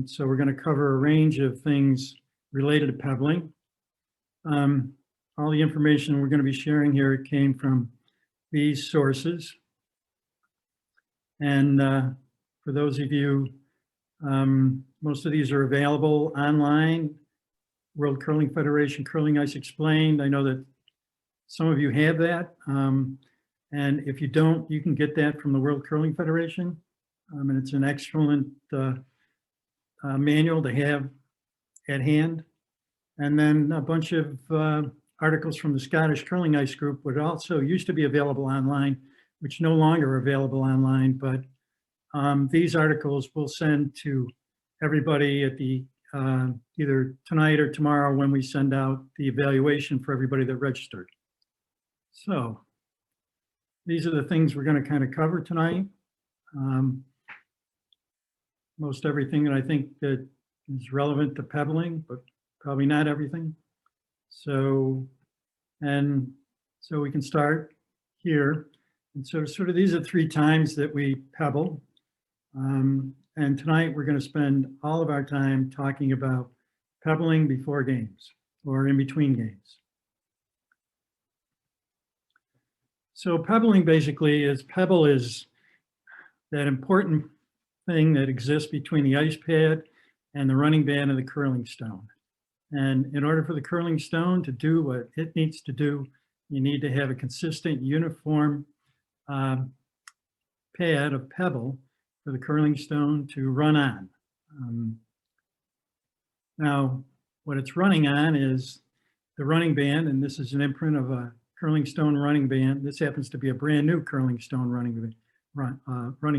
So we're going to cover a range of things related to pebbling. All the information we're going to be sharing here came from these sources. And for those of you, most of these are available online. World Curling Federation, Curling Ice Explained. I know that some of you have that. And if you don't, you can get that from the World Curling Federation. And it's an excellent manual to have at hand. And then a bunch of articles from the Scottish Curling Ice Group, which also used to be available online, which no longer are available online. But these articles we'll send to everybody at the either tonight or tomorrow when we send out the evaluation for everybody that registered. So these are the things we're going to kind of cover tonight. Most everything that I think that is relevant to pebbling, but probably not everything. So we can start here. And so sort of these are 3 times that we pebble. And tonight we're going to spend all of our time talking about pebbling before games or in between games. So pebbling basically is, pebble is that important thing that exists between the ice pad and the running band of the curling stone. And in order for the curling stone to do what it needs to do, you need to have a consistent, uniform pad of pebble for the curling stone to run on. Now, what it's running on is the running band, and this is an imprint of a curling stone running band. This happens to be a brand new curling stone running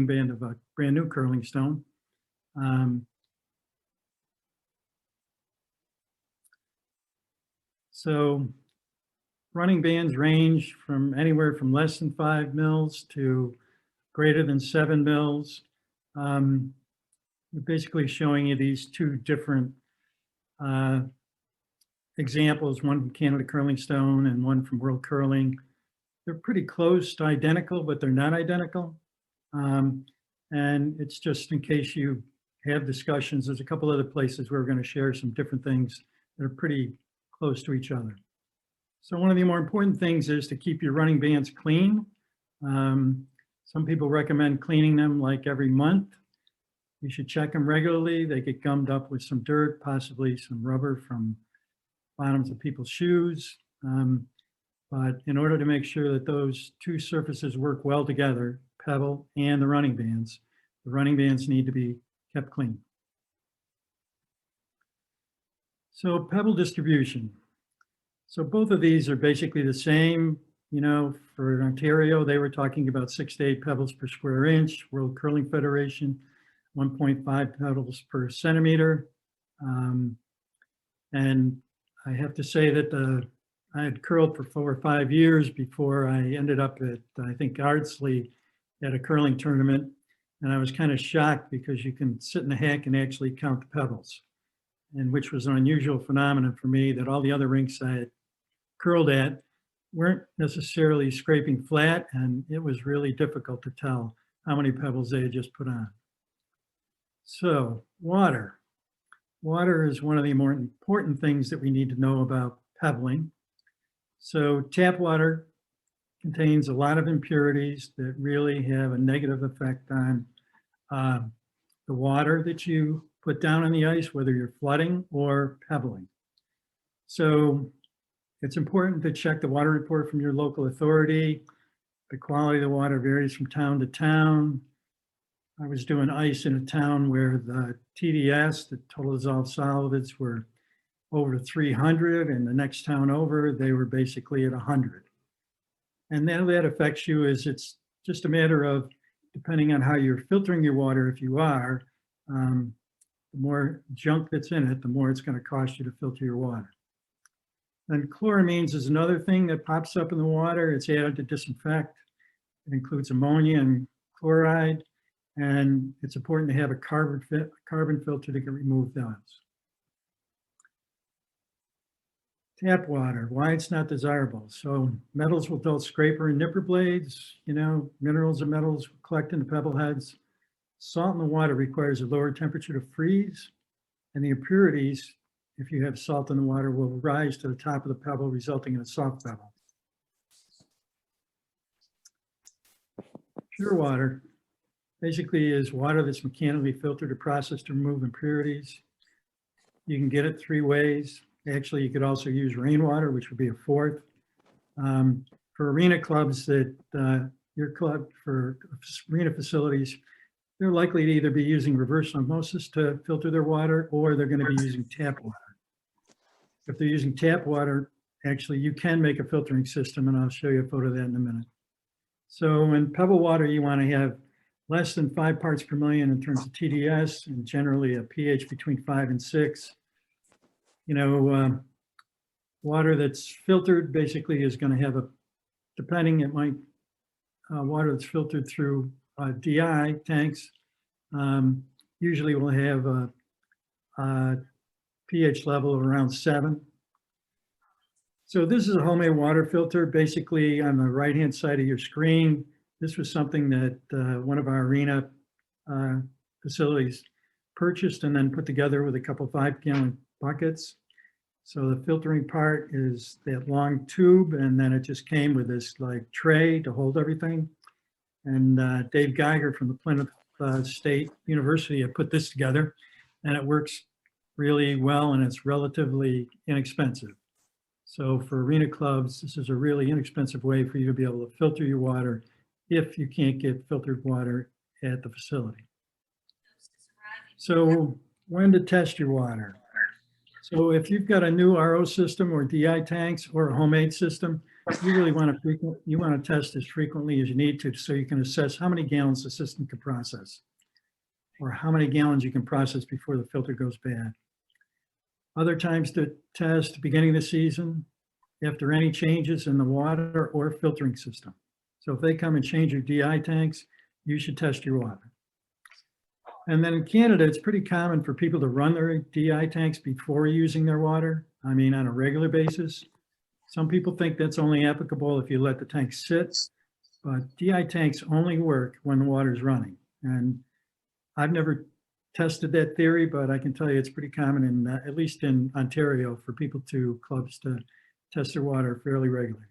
band of a brand new curling stone. So running bands range from anywhere from less than 5 mils to greater than 7 mils. We're basically showing you these 2 different examples, one from Canada Curling Stone and one from World Curling. They're pretty close to identical, but they're not identical. And it's just in case you have discussions, there's a couple other places where we're going to share some different things that are pretty close to each other. So one of the more important things is to keep your running bands clean. Some people recommend cleaning them like every month. You should check them regularly. They get gummed up with some dirt, possibly some rubber from bottoms of people's shoes. But in order to make sure that those 2 surfaces work well together, pebble and the running bands need to be kept clean. So pebble distribution. So both of these are basically the same. You know, for Ontario, they were talking about 6 to 8 pebbles per square inch. World Curling Federation, 1.5 pebbles per centimeter. And I have to say that I had curled for 4 or 5 years before I ended up at, I think, Ardsley at a curling tournament. And I was kind of shocked because you can sit in the hack and actually count the pebbles, and which was an unusual phenomenon for me, that all the other rinks I had curled at weren't necessarily scraping flat, and it was really difficult to tell how many pebbles they had just put on. So water. Water is one of the more important things that we need to know about pebbling. So tap water contains a lot of impurities that really have a negative effect on the water that you put down on the ice, whether you're flooding or pebbling. So it's important to check the water report from your local authority. The quality of the water varies from town to town. I was doing ice in a town where the TDS, the total dissolved solids, were over 300, and the next town over, they were basically at 100. And then that affects you is it's just a matter of, depending on how you're filtering your water, if you are, the more junk that's in it, the more it's going to cost you to filter your water. And chloramines is another thing that pops up in the water. It's added to disinfect. It includes ammonia and chloride, and it's important to have a carbon filter to remove those. Tap water, why it's not desirable. So metals will dull scraper and nipper blades, you know, minerals and metals collect in the pebble heads. Salt in the water requires a lower temperature to freeze, and the impurities, if you have salt in the water, will rise to the top of the pebble, resulting in a soft pebble. Pure water basically is water that's mechanically filtered or processed to remove impurities. You can get it 3 ways. Actually, you could also use rainwater, which would be a 4th. For arena clubs that your club, for arena facilities, they're likely to either be using reverse osmosis to filter their water, or they're going to be using tap water. If they're using tap water, actually you can make a filtering system, and I'll show you a photo of that in a minute. So in pebble water, you want to have less than 5 parts per million in terms of TDS, and generally a pH between 5 and 6. You know, water that's filtered basically is going to have a, depending, it might, water that's filtered through DI tanks usually will have a pH level of around 7. So this is a homemade water filter. Basically, on the right-hand side of your screen, this was something that one of our arena facilities purchased and then put together with a couple 5-gallon buckets. So the filtering part is that long tube, and then it just came with this like tray to hold everything. And Dave Geiger from the Plymouth State University had put this together, and it works really well, and it's relatively inexpensive. So for arena clubs, this is a really inexpensive way for you to be able to filter your water if you can't get filtered water at the facility. So when to test your water. So if you've got a new RO system or DI tanks or a homemade system, you really want to test as frequently as you need to, so you can assess how many gallons the system can process, or how many gallons you can process before the filter goes bad. Other times to test, beginning of the season, after any changes in the water or filtering system. So if they come and change your DI tanks, you should test your water. And then in Canada, it's pretty common for people to run their DI tanks before using their water. I mean, on a regular basis. Some people think that's only applicable if you let the tank sit, but DI tanks only work when the water is running. And I've never tested that theory, but I can tell you it's pretty common, in at least in Ontario, for clubs to test their water fairly regularly.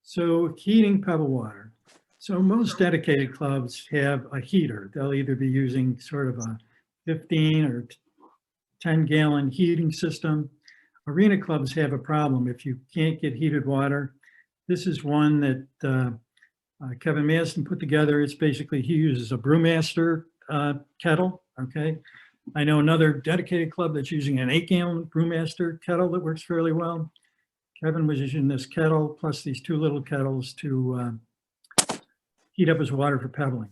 So heating pebble water. So most dedicated clubs have a heater. They'll either be using sort of a 15 or 10-gallon heating system. Arena clubs have a problem if you can't get heated water. This is one that Kevin Maston put together. It's basically, he uses a Brewmaster kettle, okay? I know another dedicated club that's using an 8-gallon Brewmaster kettle that works fairly well. Kevin was using this kettle plus these 2 little kettles to heat up his water for pebbling.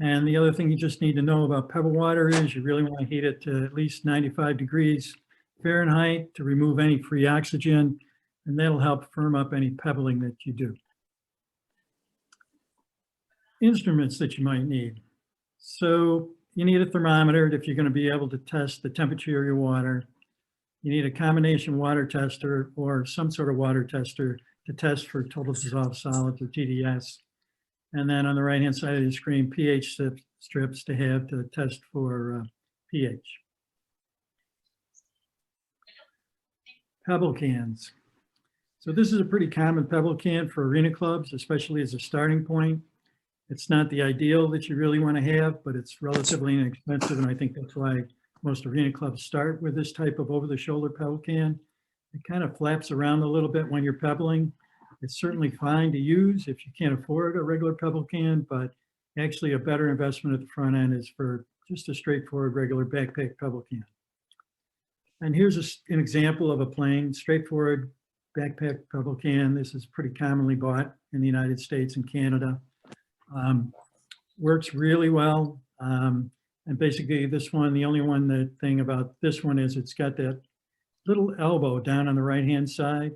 And the other thing you just need to know about pebble water is you really want to heat it to at least 95 degrees Fahrenheit to remove any free oxygen, and that'll help firm up any pebbling that you do. Instruments that you might need. So you need a thermometer if you're going to be able to test the temperature of your water. You need a combination water tester or some sort of water tester to test for total dissolved solids or TDS. And then on the right-hand side of the screen, pH strips to have to test for pH. Pebble cans. So this is a pretty common pebble can for arena clubs, especially as a starting point. It's not the ideal that you really want to have, but it's relatively inexpensive, and I think that's why most arena clubs start with this type of over-the-shoulder pebble can. It kind of flaps around a little bit when you're pebbling. It's certainly fine to use if you can't afford a regular pebble can, but actually a better investment at the front end is for just a straightforward regular backpack pebble can. And here's an example of a plain, straightforward backpack pebble can. This is pretty commonly bought in the United States and Canada. Works really well. And basically this one, the only one, the thing about this one is it's got that little elbow down on the right-hand side.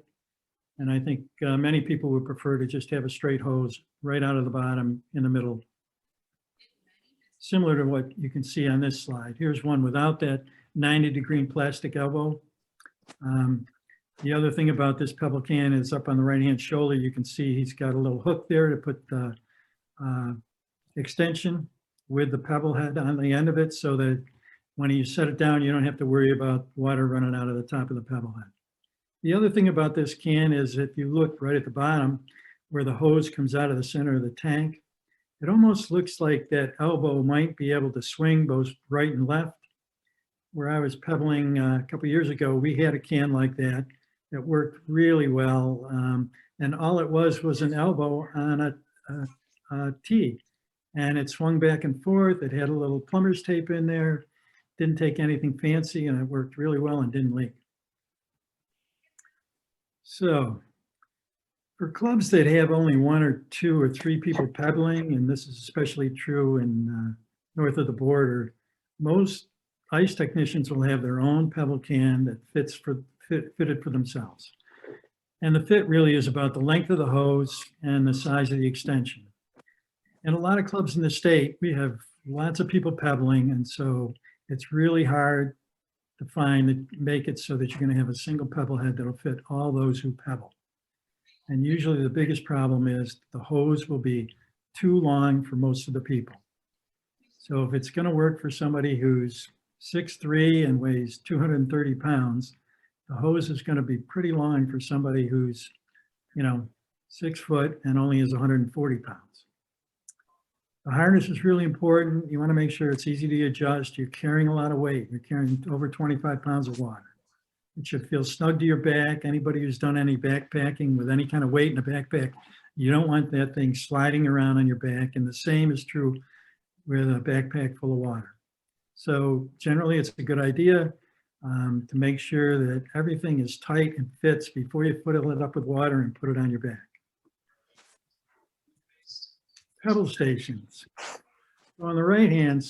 And I think many people would prefer to just have a straight hose right out of the bottom in the middle. Similar to what you can see on this slide. Here's one without that 90-degree plastic elbow. The other thing about this pebble can is up on the right-hand shoulder, you can see he's got a little hook there to put the extension with the pebble head on the end of it so that when you set it down, you don't have to worry about water running out of the top of the pebble head. The other thing about this can is if you look right at the bottom where the hose comes out of the center of the tank, it almost looks like that elbow might be able to swing both right and left. Where I was pebbling a couple years ago, we had a can like that that worked really well. And all it was an elbow on a T. And it swung back and forth. It had a little plumber's tape in there. Didn't take anything fancy, and it worked really well and didn't leak. So for clubs that have only 1 or 2 or 3 people pebbling, and this is especially true in north of the border, most ice technicians will have their own pebble can that fitted for themselves. And the fit really is about the length of the hose and the size of the extension. And a lot of clubs in the state, we have lots of people pebbling, and so it's really hard to make it so that you're going to have a single pebble head that'll fit all those who pebble. And usually the biggest problem is the hose will be too long for most of the people. So if it's going to work for somebody who's 6'3" and weighs 230 pounds, the hose is going to be pretty long for somebody who's, 6 foot and only is 140 pounds. The harness is really important. You want to make sure it's easy to adjust. You're carrying a lot of weight. You're carrying over 25 pounds of water. It should feel snug to your back. Anybody who's done any backpacking with any kind of weight in a backpack, you don't want that thing sliding around on your back. And the same is true with a backpack full of water. So generally, it's a good idea to make sure that everything is tight and fits before you fill it up with water and put it on your back. Pebble stations. So on the right-hand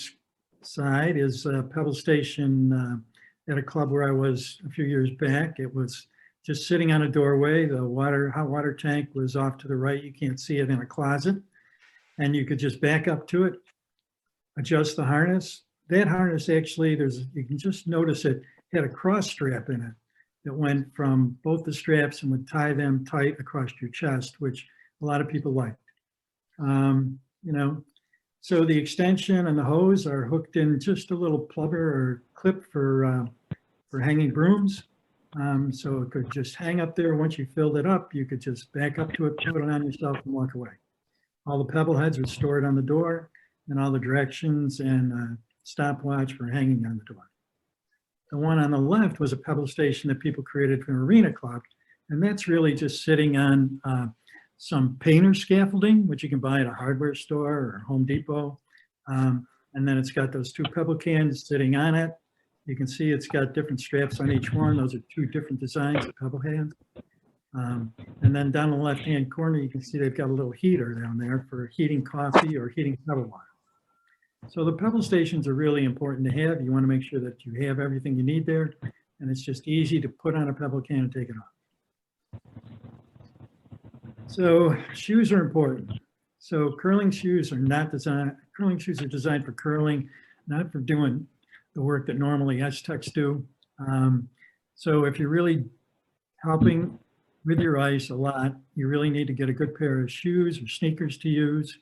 side is a Pebble Station at a club where I was a few years back. It was just sitting on a doorway. The hot water tank was off to the right. You can't see it in a closet. And you could just back up to it, adjust the harness. That harness actually, you can just notice it had a cross strap in it that went from both the straps and would tie them tight across your chest, which a lot of people liked. So the extension and the hose are hooked in just a little plumber or clip for hanging brooms. So it could just hang up there. Once you filled it up, you could just back up to it, put it on yourself and walk away. All the pebble heads are stored on the door and all the directions and stopwatch for hanging on the door. The one on the left was a Pebble Station that people created for an arena club. And that's really just sitting on some painter scaffolding, which you can buy at a hardware store or Home Depot. And then it's got those 2 pebble cans sitting on it. You can see it's got different straps on each one. Those are 2 different designs of pebble heads. And then down in the left-hand corner, you can see they've got a little heater down there for heating coffee or heating pebble water. So the pebble stations are really important to have. You want to make sure that you have everything you need there, and it's just easy to put on a pebble can and take it off. So shoes are important. So curling shoes are designed for curling, not for doing the work that normally ice-techs do. So if you're really helping with your ice a lot, you really need to get a good pair of shoes or sneakers to use.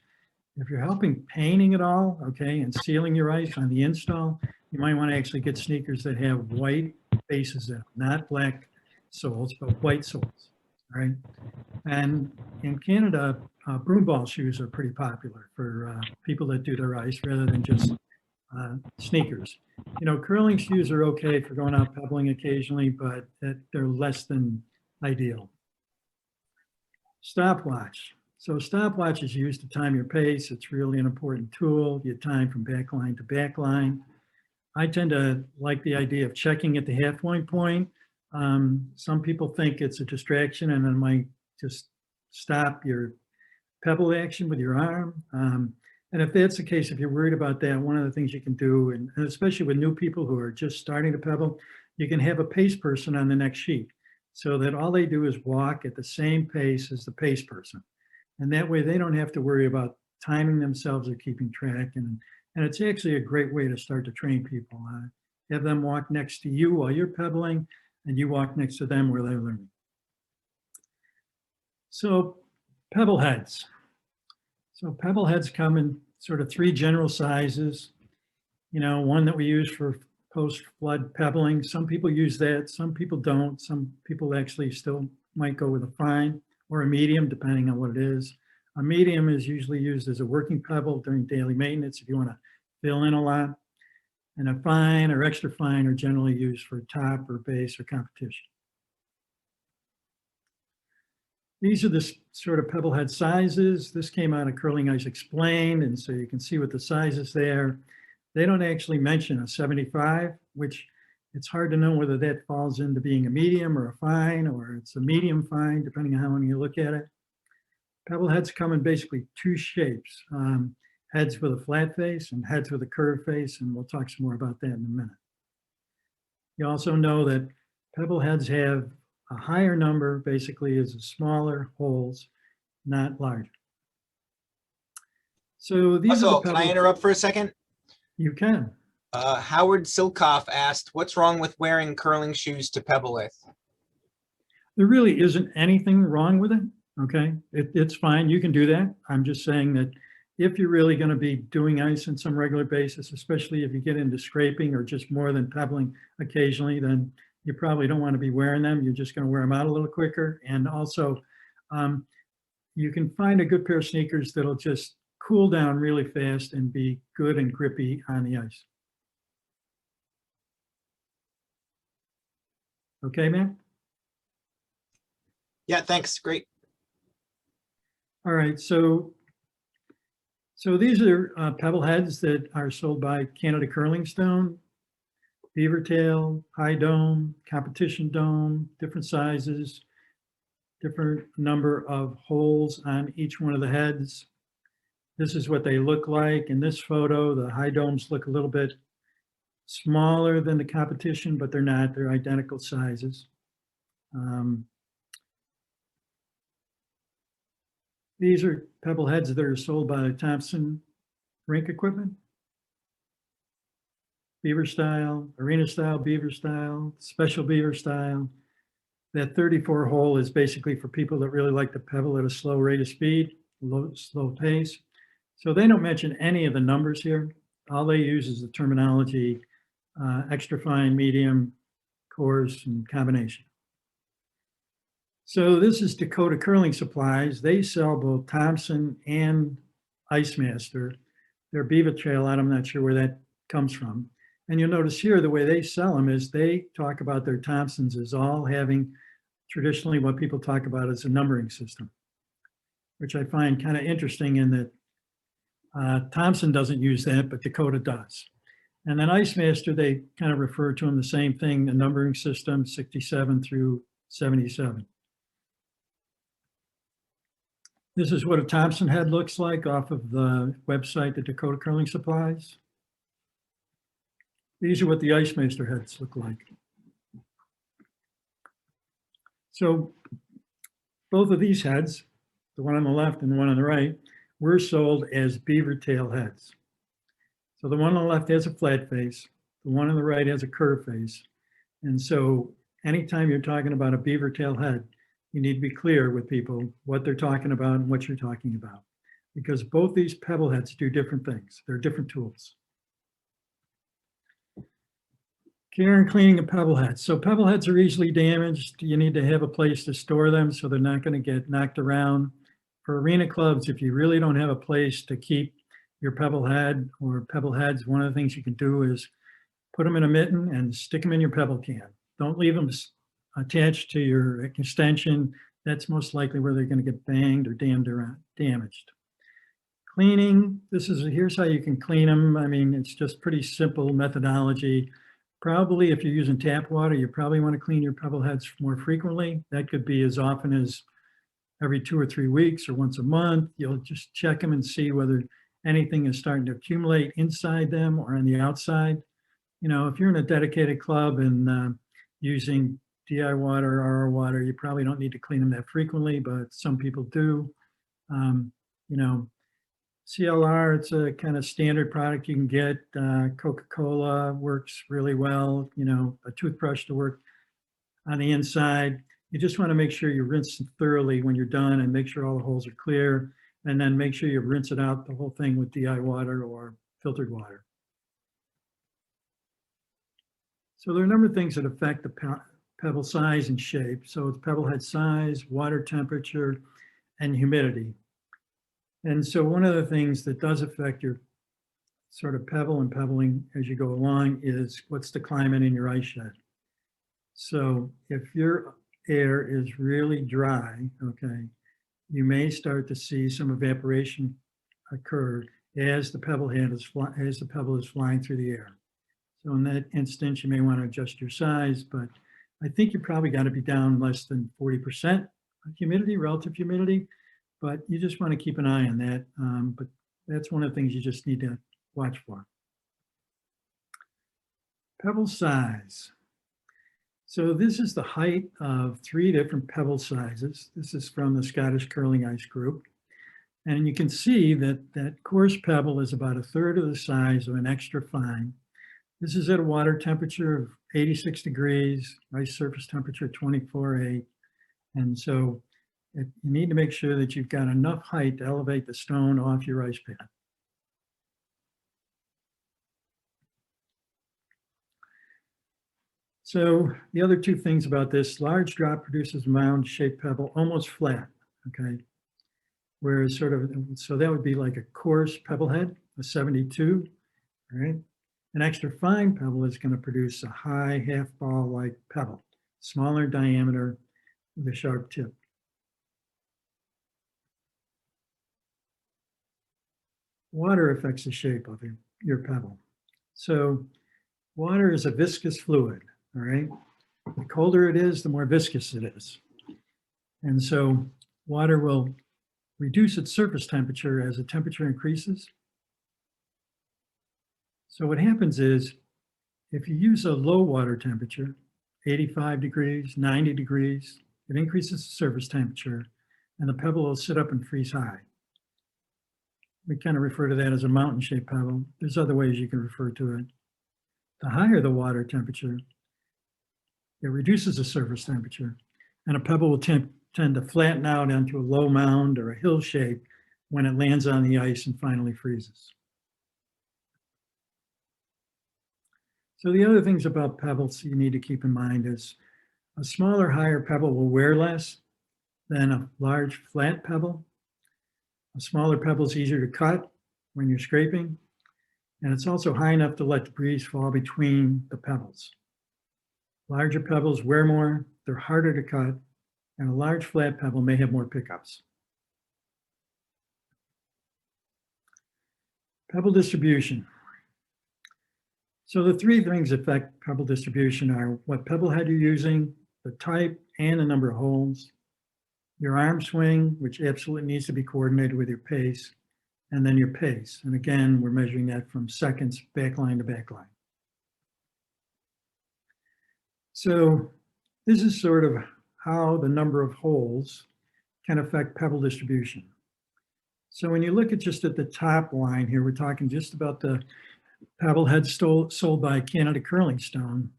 If you're helping painting it all, okay, and sealing your ice on the install, you might want to actually get sneakers that have white bases in them, not black soles, but white soles, right? And in Canada, broom ball shoes are pretty popular for people that do their ice rather than just sneakers. Curling shoes are okay for going out pebbling occasionally, but they're less than ideal. Stopwatch. So stopwatch is used to time your pace. It's really an important tool. You time from backline to backline. I tend to like the idea of checking at the halfway point. Some people think it's a distraction and it might just stop your pebble action with your arm. And if that's the case, if you're worried about that, one of the things you can do, and especially with new people who are just starting to pebble, you can have a pace person on the next sheet so that all they do is walk at the same pace as the pace person. And that way they don't have to worry about timing themselves or keeping track. And it's actually a great way to start to train people. Have them walk next to you while you're pebbling and you walk next to them where they're learning. So Pebble heads. So Pebble heads come in sort of three general sizes. One that we use for post-flood pebbling. Some people use that, some people don't. Some people actually still might go with a fine or a medium, depending on what it is. A medium is usually used as a working pebble during daily maintenance if you want to fill in a lot. And a fine or extra fine are generally used for top or base or competition. These are the sort of pebble head sizes. This came out of Curling Ice Explained, and so you can see what the size is there. They don't actually mention a 75, which it's hard to know whether that falls into being a medium or a fine, or it's a medium fine, depending on how you look at it. Pebble heads come in basically two shapes, heads with a flat face and heads with a curved face, and we'll talk some more about that in a minute. You also know that pebble heads have a higher number, basically, is smaller holes, not larger. So these Also, are the can I interrupt for a second? You can. Howard Silkoff asked, what's wrong with wearing curling shoes to pebble with? There really isn't anything wrong with it, okay? It's fine, you can do that. I'm just saying that if you're really gonna be doing ice on some regular basis, especially if you get into scraping or just more than pebbling occasionally, then you probably don't want to be wearing them. You're just going to wear them out a little quicker. And also, you can find a good pair of sneakers that'll just cool down really fast and be good and grippy on the ice. Okay, man? Yeah, thanks. Great. All right, so these are pebble heads that are sold by Canada Curling Stone. Beaver tail, high dome, competition dome, different sizes, different number of holes on each one of the heads. This is what they look like. In this photo, the high domes look a little bit smaller than the competition, but they're not, they're identical sizes. These are pebble heads that are sold by Thompson Rink Equipment. Beaver style, arena style, beaver style, special beaver style. That 34 hole is basically for people that really like to pebble at a slow rate of speed, slow pace. So they don't mention any of the numbers here. All they use is the terminology, extra fine, medium, coarse, and combination. So this is Dakota Curling Supplies. They sell both Thompson and Icemaster. Their beaver trail out, I'm not sure where that comes from. And you'll notice here, the way they sell them is they talk about their Thompsons as all having traditionally what people talk about as a numbering system, which I find kind of interesting in that Thompson doesn't use that, but Dakota does. And then Icemaster, they kind of refer to them the same thing, a numbering system, 67 through 77. This is what a Thompson head looks like off of the website, the Dakota Curling Supplies. These are what the Icemaster heads look like. So both of these heads, the one on the left and the one on the right, were sold as beaver tail heads. So the one on the left has a flat face, the one on the right has a curved face. And so anytime you're talking about a beaver tail head, you need to be clear with people what they're talking about and what you're talking about, because both these pebble heads do different things. They're different tools. Care and cleaning of pebble heads. So pebble heads are easily damaged. You need to have a place to store them so they're not going to get knocked around. For arena clubs, if you really don't have a place to keep your pebble head or pebble heads, one of the things you can do is put them in a mitten and stick them in your pebble can. Don't leave them attached to your extension. That's most likely where they're going to get banged or damaged. Cleaning, here's how you can clean them. I mean, it's just pretty simple methodology. Probably if you're using tap water, you probably want to clean your pebble heads more frequently. That could be as often as every 2 or 3 weeks or once a month. You'll just check them and see whether anything is starting to accumulate inside them or on the outside. You know, if you're in a dedicated club and using DI water or RO water, you probably don't need to clean them that frequently, but some people do. You know, CLR, it's a kind of standard product you can get. Coca-Cola works really well. You know, a toothbrush to work on the inside. You just want to make sure you rinse them thoroughly when you're done and make sure all the holes are clear. and then make sure you rinse it out, the whole thing, with DI water or filtered water. So there are a number of things that affect the pebble size and shape. So it's pebble head size, water temperature, and humidity. And so one of the things that does affect your sort of pebble and pebbling as you go along is what's the climate in your ice shed. So if your air is really dry, okay, you may start to see some evaporation occur as the pebble is flying through the air. So in that instance, you may want to adjust your size, but I think you probably got to be down less than 40% humidity, relative humidity, but you just want to keep an eye on that. But that's one of the things you just need to watch for. Pebble size. So this is the height of 3 different pebble sizes. This is from the Scottish Curling Ice Group. And you can see that that coarse pebble is about 1/3 of the size of an extra fine. This is at a water temperature of 86 degrees, ice surface temperature 24.8. And so you need to make sure that you've got enough height to elevate the stone off your ice pad. So the other 2 things about this, large drop produces mound-shaped pebble almost flat, okay? Whereas so that would be like a coarse pebble head, a 72, right? An extra fine pebble is going to produce a high half ball-like pebble, smaller diameter with a sharp tip. Water affects the shape of your pebble. So water is a viscous fluid, all right? The colder it is, the more viscous it is. And so water will reduce its surface temperature as the temperature increases. So what happens is, if you use a low water temperature, 85 degrees, 90 degrees, it increases the surface temperature and the pebble will sit up and freeze high. We kind of refer to that as a mountain-shaped pebble. There's other ways you can refer to it. The higher the water temperature, it reduces the surface temperature, and a pebble will tend to flatten out into a low mound or a hill shape when it lands on the ice and finally freezes. So the other things about pebbles you need to keep in mind is a smaller, higher pebble will wear less than a large, flat pebble. A smaller pebble is easier to cut when you're scraping, and it's also high enough to let the breeze fall between the pebbles. Larger pebbles wear more, they're harder to cut, and a large flat pebble may have more pickups. Pebble distribution. So the 3 things that affect pebble distribution are what pebble head you're using, the type, and the number of holes, your arm swing, which absolutely needs to be coordinated with your pace, and then your pace. And again, we're measuring that from seconds, backline to backline. So this is sort of how the number of holes can affect pebble distribution. So when you look at just at the top line here, we're talking just about the pebble heads sold by Canada Curling Stone.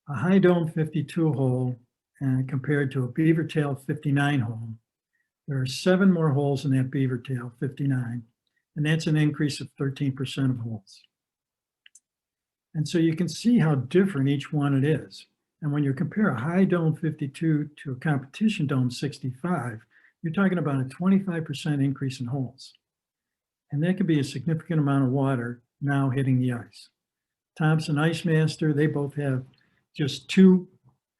A high dome 52 hole compared to a beaver tail 59 hole. There are 7 more holes in that beaver tail 59, and that's an increase of 13% of holes. And so you can see how different each one it is. And when you compare a high dome 52 to a competition dome 65, you're talking about a 25% increase in holes. And that could be a significant amount of water now hitting the ice. Thompson Icemaster, they both have just 2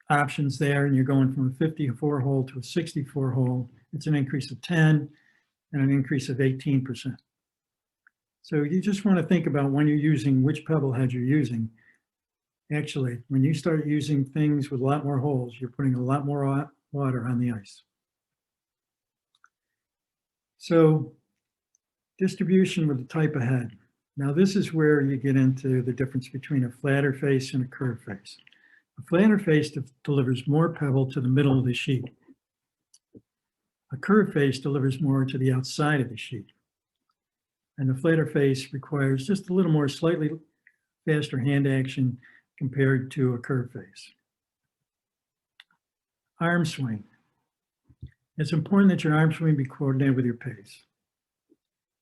options there, and you're going from a 54 hole to a 64 hole. It's an increase of 10 and an increase of 18%. So you just want to think about when you're using which pebble head you're using. Actually, when you start using things with a lot more holes, you're putting a lot more water on the ice. So distribution with the type of head. Now this is where you get into the difference between a flatter face and a curved face. A flatter face delivers more pebble to the middle of the sheet. A curved face delivers more to the outside of the sheet. And the flatter face requires just a little more slightly faster hand action compared to a curved face. Arm swing. It's important that your arm swing be coordinated with your pace.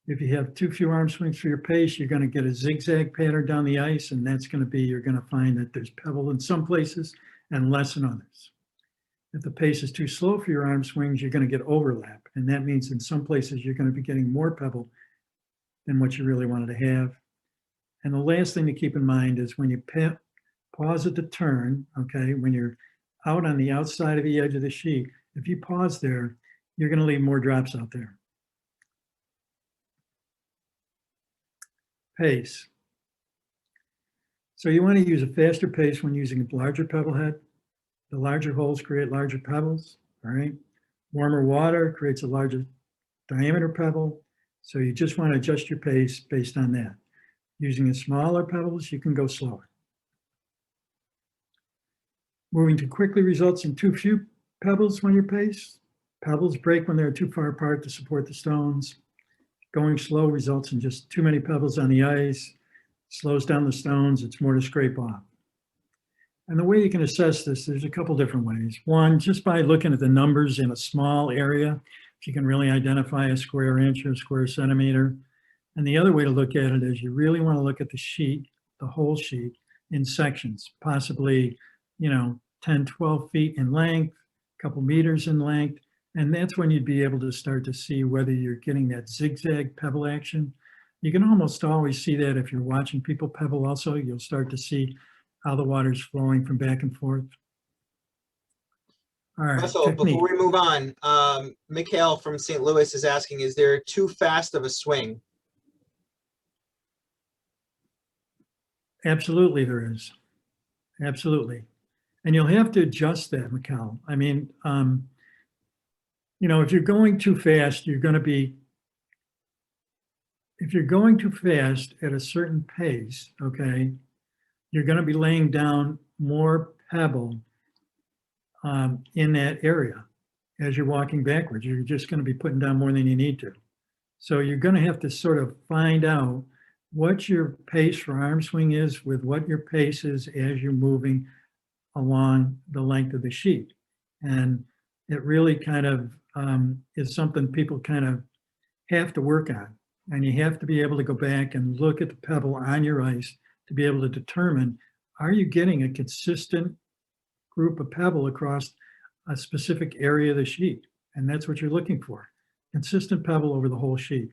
If you have too few arm swings for your pace, you're going to get a zigzag pattern down the ice, and that's going to be, you're going to find that there's pebble in some places and less in others. If the pace is too slow for your arm swings, you're going to get overlap, and that means in some places you're going to be getting more pebble than what you really wanted to have. And the last thing to keep in mind is when you pause at the turn, okay, when you're out on the outside of the edge of the sheet, if you pause there, you're going to leave more drops out there. Pace. So you want to use a faster pace when using a larger pebble head. The larger holes create larger pebbles, all right? Warmer water creates a larger diameter pebble, so you just want to adjust your pace based on that. Using the smaller pebbles, you can go slower. Moving too quickly results in too few pebbles when you pace. Pebbles break when they're too far apart to support the stones. Going slow results in just too many pebbles on the ice, slows down the stones, it's more to scrape off. And the way you can assess this, there's a couple different ways. One, just by looking at the numbers in a small area, if you can really identify a square inch or a square centimeter. And the other way to look at it is you really want to look at the sheet, the whole sheet, in sections, possibly, 10, 12 feet in length, a couple meters in length. And that's when you'd be able to start to see whether you're getting that zigzag pebble action. You can almost always see that if you're watching people pebble also, you'll start to see how the water's flowing from back and forth. All right, Also, technique. before we move on, Mikhail from St. Louis is asking, is there too fast of a swing? Absolutely there is. Absolutely. And you'll have to adjust that, Mikhail. I mean, if you're going too fast, if you're going too fast at a certain pace, okay, you're going to be laying down more pebble in that area as you're walking backwards. You're just going to be putting down more than you need to. So you're going to have to sort of find out what your pace for arm swing is with what your pace is as you're moving along the length of the sheet. And it really kind of is something people kind of have to work on. And you have to be able to go back and look at the pebble on your ice to be able to determine, are you getting a consistent group of pebble across a specific area of the sheet? And that's what you're looking for, consistent pebble over the whole sheet.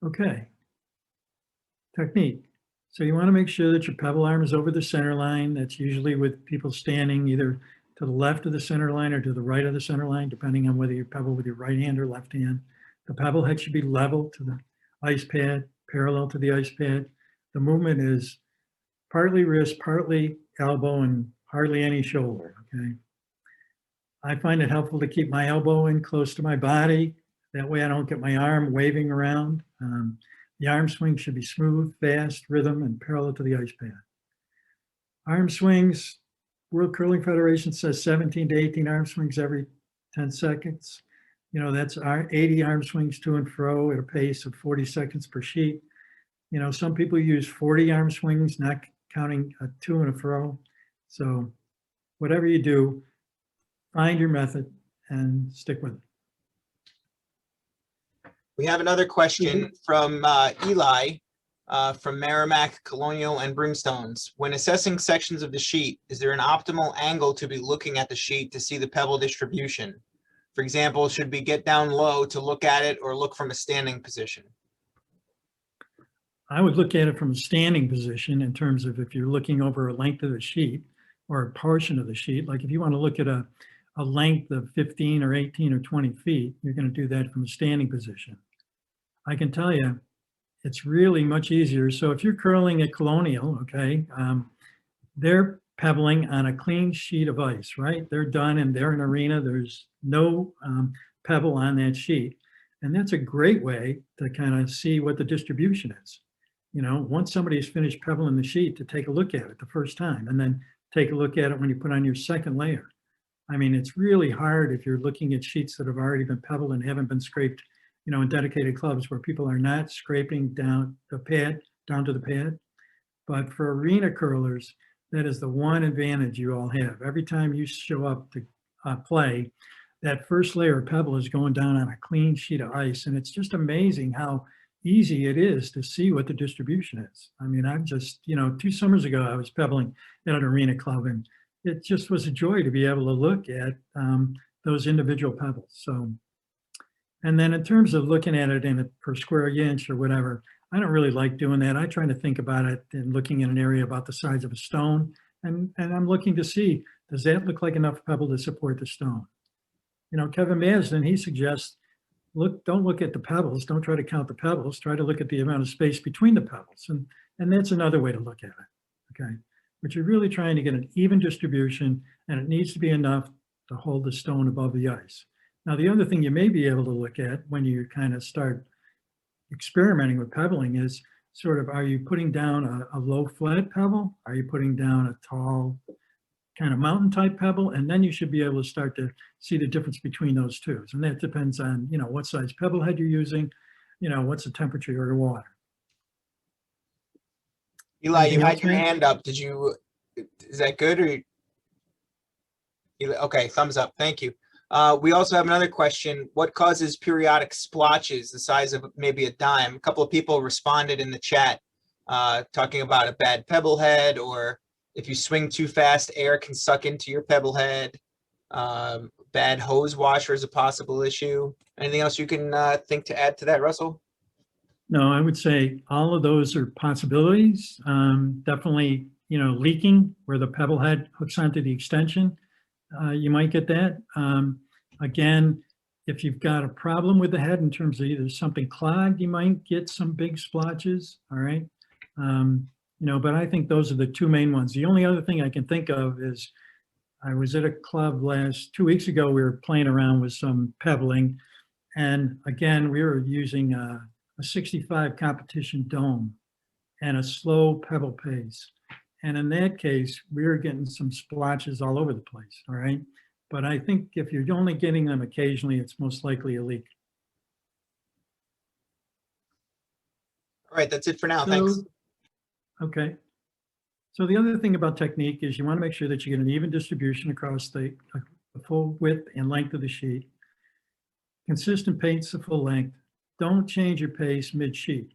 Okay, technique. So you want to make sure that your pebble arm is over the center line. That's usually with people standing either to the left of the center line or to the right of the center line, depending on whether you pebble with your right hand or left hand. The pebble head should be level to the ice pad, parallel to the ice pad. The movement is partly wrist, partly elbow, and hardly any shoulder, okay? I find it helpful to keep my elbow in close to my body. That way I don't get my arm waving around. The arm swing should be smooth, fast, rhythm, and parallel to the ice pad. Arm swings, World Curling Federation says 17 to 18 arm swings every 10 seconds. That's 80 arm swings to and fro at a pace of 40 seconds per sheet. Some people use 40 arm swings, not counting a to and a fro. So whatever you do, find your method and stick with it. We have another question from Eli from Merrimack, Colonial, and Brimstones. When assessing sections of the sheet, is there an optimal angle to be looking at the sheet to see the pebble distribution? For example, should we get down low to look at it or look from a standing position? I would look at it from a standing position in terms of if you're looking over a length of the sheet or a portion of the sheet. Like if you want to look at a length of 15 or 18 or 20 feet, you're going to do that from a standing position. I can tell you, it's really much easier. So if you're curling at Colonial, okay, they're pebbling on a clean sheet of ice, right? They're done and they're in arena. There's no pebble on that sheet. And that's a great way to kind of see what the distribution is. Once somebody's finished pebbling the sheet, to take a look at it the first time and then take a look at it when you put on your second layer. I mean, it's really hard if you're looking at sheets that have already been pebbled and haven't been scraped, in dedicated clubs where people are not scraping down to the pad. But for arena curlers, That is the one advantage you all have. Every time you show up to play, that first layer of pebble is going down on a clean sheet of ice. And it's just amazing how easy it is to see what the distribution is. I mean, I've just, 2 summers ago, I was pebbling at an arena club, and it just was a joy to be able to look at those individual pebbles. So, and then in terms of looking at it in a per square inch or whatever, I don't really like doing that. I try to think about it and looking at an area about the size of a stone, and I'm looking to see, does that look like enough pebble to support the stone? Kevin Masden, he suggests, don't look at the pebbles, don't try to count the pebbles, try to look at the amount of space between the pebbles. And that's another way to look at it, okay? But you're really trying to get an even distribution, and it needs to be enough to hold the stone above the ice. Now, the other thing you may be able to look at when you kind of start experimenting with pebbling is sort of, are you putting down a low flat pebble? Are you putting down a tall kind of mountain type pebble? And then you should be able to start to see the difference between those two. And that depends on, what size pebble head you're using, what's the temperature of the water. Eli, you had your hand up. Is that good? Okay, thumbs up. Thank you. We also have another question. What causes periodic splotches the size of maybe a dime? A couple of people responded in the chat talking about a bad pebble head, or if you swing too fast, air can suck into your pebble head. Bad hose washer is a possible issue. Anything else you can think to add to that, Russell? No, I would say all of those are possibilities. Definitely, leaking where the pebble head hooks onto the extension. You might get that. Again, if you've got a problem with the head in terms of either something clogged, you might get some big splotches, all right? But I think those are the 2 main ones. The only other thing I can think of is I was at a club 2 weeks ago, we were playing around with some pebbling. And again, we were using a 65 competition dome and a slow pebble pace. And in that case, we were getting some splotches all over the place, all right? But I think if you're only getting them occasionally, it's most likely a leak. All right, that's it for now. Thanks. Okay. So the other thing about technique is you want to make sure that you get an even distribution across the full width and length of the sheet. Consistent pace of full length. Don't change your pace mid-sheet.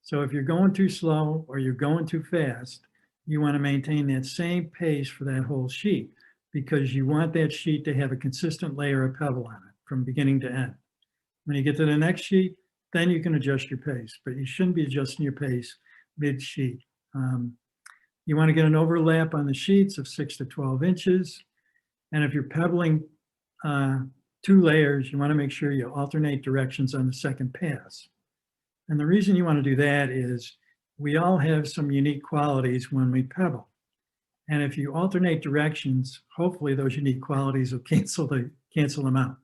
So if you're going too slow or you're going too fast, you want to maintain that same pace for that whole sheet, because you want that sheet to have a consistent layer of pebble on it from beginning to end. When you get to the next sheet, then you can adjust your pace, but you shouldn't be adjusting your pace mid-sheet. You want to get an overlap on the sheets of 6 to 12 inches. And if you're pebbling 2 layers, you want to make sure you alternate directions on the second pass. And the reason you want to do that is we all have some unique qualities when we pebble. And if you alternate directions, hopefully those unique qualities will cancel them out.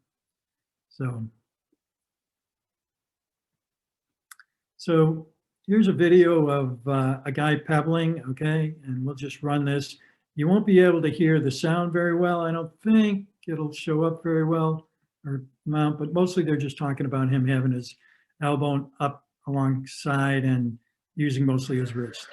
So here's a video of a guy pebbling, okay? And we'll just run this. You won't be able to hear the sound very well. I don't think it'll show up very well or mount, but mostly they're just talking about him having his elbow up alongside and using mostly his wrist.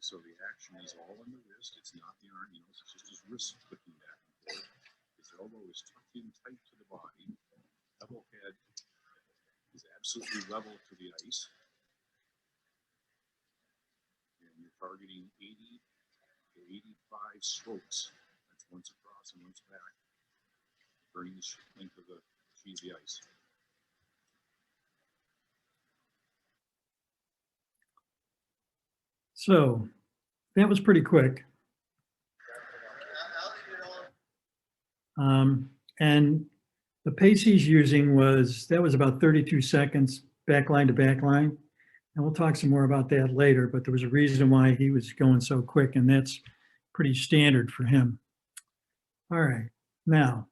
So the action is all in the wrist. It's not the arm. It's just his wrist flicking back and forth. His elbow is tucked in tight to the body. Pebble head is absolutely level to the ice. And you're targeting 80 to 85 strokes. That's once across and once back, burning the length of the sheet of the ice. So that was pretty quick. And the pace he's using was about 32 seconds backline to backline. And we'll talk some more about that later, but there was a reason why he was going so quick, and that's pretty standard for him. All right, now,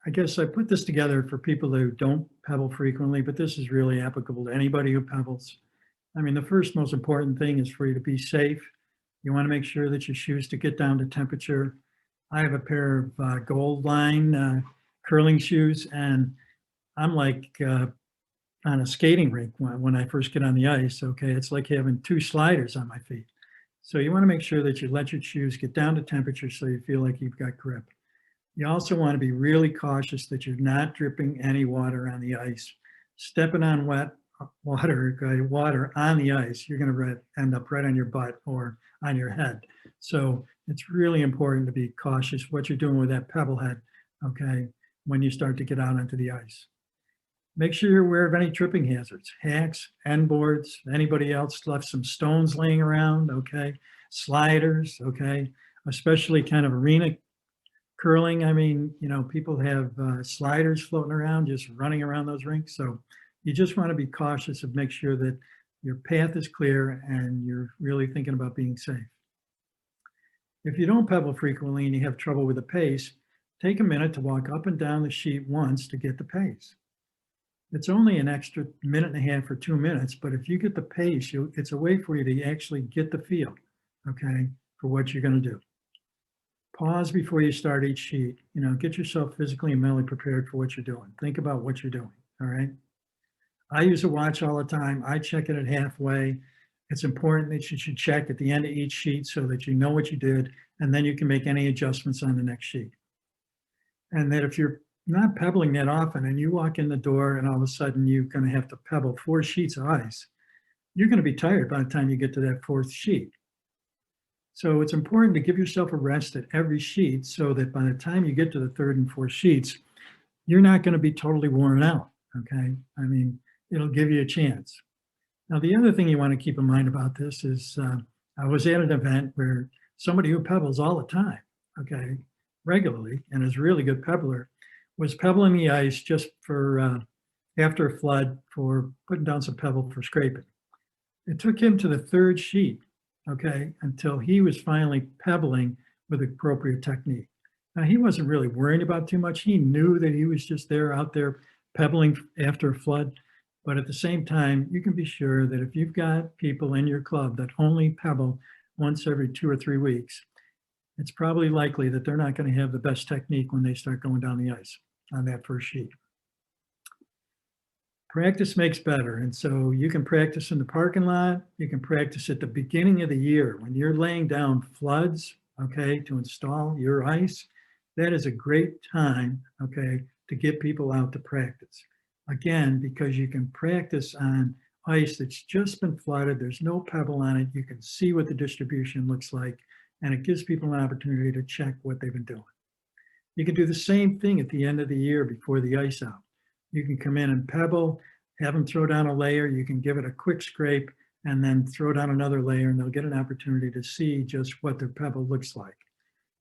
I guess I put this together for people who don't pebble frequently, but this is really applicable to anybody who pebbles. I mean, the first most important thing is for you to be safe. You want to make sure that your shoes to get down to temperature. I have a pair of Gold Line curling shoes, and I'm like on a skating rink when I first get on the ice. Okay, it's like having 2 sliders on my feet. So you want to make sure that you let your shoes get down to temperature so you feel like you've got grip. You also want to be really cautious that you're not dripping any water on the ice. Stepping on wet water on the ice, you're going to end up right on your butt or on your head. So it's really important to be cautious what you're doing with that pebble head, okay, when you start to get out onto the ice. Make sure you're aware of any tripping hazards, hacks, end boards, anybody else left some stones laying around, okay, sliders, okay, especially kind of arena curling. I mean, you know, people have sliders floating around, just running around those rinks. So you just want to be cautious of make sure that your path is clear and you're really thinking about being safe. If you don't pebble frequently and you have trouble with the pace, take a minute to walk up and down the sheet once to get the pace. It's only an extra minute and a half or 2 minutes, but if you get the pace, it's a way for you to actually get the feel, okay, for what you're going to do. Pause before you start each sheet. You know, get yourself physically and mentally prepared for what you're doing. Think about what you're doing, all right? I use a watch all the time. I check it at halfway. It's important that you should check at the end of each sheet so that you know what you did, and then you can make any adjustments on the next sheet. And that if you're not pebbling that often and you walk in the door and all of a sudden you're going to have to pebble 4 sheets of ice, you're going to be tired by the time you get to that 4th sheet. So it's important to give yourself a rest at every sheet so that by the time you get to the 3rd and 4th sheets, you're not going to be totally worn out, okay? I mean, it'll give you a chance. Now, the other thing you want to keep in mind about this is I was at an event where somebody who pebbles all the time, okay, regularly, and is a really good pebbler, was pebbling the ice just for after a flood for putting down some pebble for scraping. It took him to the 3rd sheet, okay, until he was finally pebbling with appropriate technique. Now, he wasn't really worrying about too much. He knew that he was just out there pebbling after a flood. But at the same time, you can be sure that if you've got people in your club that only pebble once every 2 or 3 weeks, it's probably likely that they're not going to have the best technique when they start going down the ice on that 1st sheet. Practice makes better. And so you can practice in the parking lot. You can practice at the beginning of the year when you're laying down floods, okay, to install your ice. That is a great time, okay, to get people out to practice. Again, because you can practice on ice that's just been flooded. There's no pebble on it. You can see what the distribution looks like, and it gives people an opportunity to check what they've been doing. You can do the same thing at the end of the year before the ice out. You can come in and pebble, have them throw down a layer. You can give it a quick scrape and then throw down another layer, and they'll get an opportunity to see just what their pebble looks like.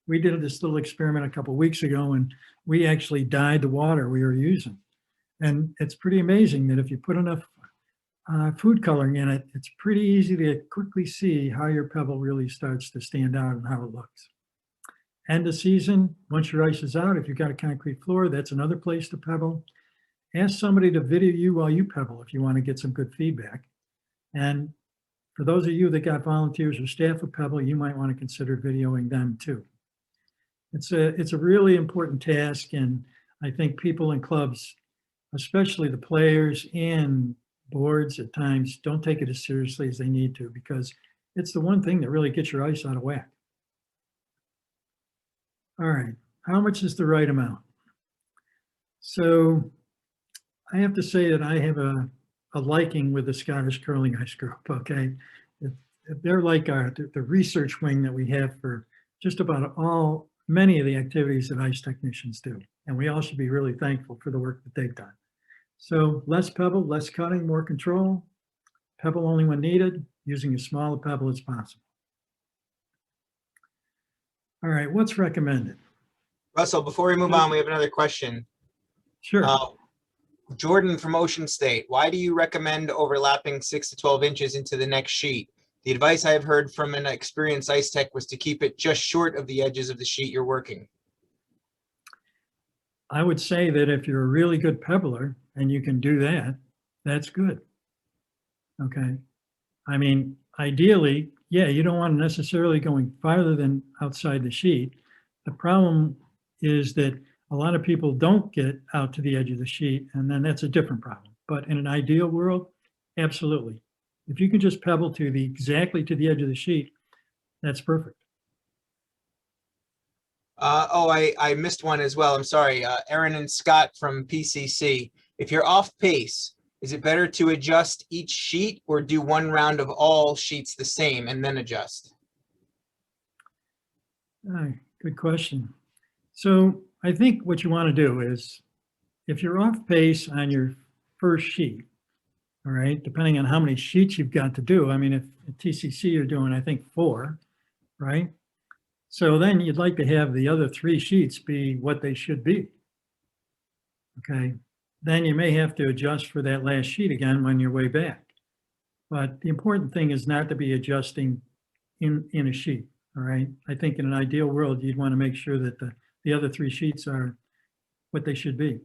We did this little experiment a couple of weeks ago, and we actually dyed the water we were using. And it's pretty amazing that if you put enough food coloring in it, it's pretty easy to quickly see how your pebble really starts to stand out and how it looks. End of season, once your ice is out, if you've got a concrete floor, that's another place to pebble. Ask somebody to video you while you pebble if you want to get some good feedback. And for those of you that got volunteers or staff with Pebble, you might want to consider videoing them too. It's a really important task, and I think people in clubs, especially the players and boards at times, don't take it as seriously as they need to, because it's the one thing that really gets your ice out of whack. All right, how much is the right amount? So I have to say that I have a liking with the Scottish Curling Ice Group, okay? They're like the research wing that we have for just about many of the activities that ice technicians do. And we all should be really thankful for the work that they've done. So less pebble, less cutting, more control, pebble only when needed, using as small a pebble as possible. All right, what's recommended? Russell, before we move on, we have another question. Sure. Jordan from Ocean State, why do you recommend overlapping 6 to 12 inches into the next sheet? The advice I have heard from an experienced ice tech was to keep it just short of the edges of the sheet you're working. I would say that if you're a really good pebbler and you can do that, that's good. Okay. I mean, ideally, yeah, you don't want necessarily going farther than outside the sheet. The problem is that a lot of people don't get out to the edge of the sheet, and then that's a different problem. But in an ideal world, absolutely. If you can just pebble to the exactly to the edge of the sheet, that's perfect. Oh, I missed one as well. I'm sorry. Aaron and Scott from PCC. If you're off pace, is it better to adjust each sheet or do one round of all sheets the same and then adjust? Good question. So I think what you want to do is, if you're off pace on your first sheet, all right, depending on how many sheets you've got to do. I mean, if at TCC you're doing, I think 4, right? So then you'd like to have the other 3 sheets be what they should be. Okay, then you may have to adjust for that last sheet again when you're way back. But the important thing is not to be adjusting in a sheet, all right? I think in an ideal world, you'd want to make sure that the other 3 sheets are what they should be.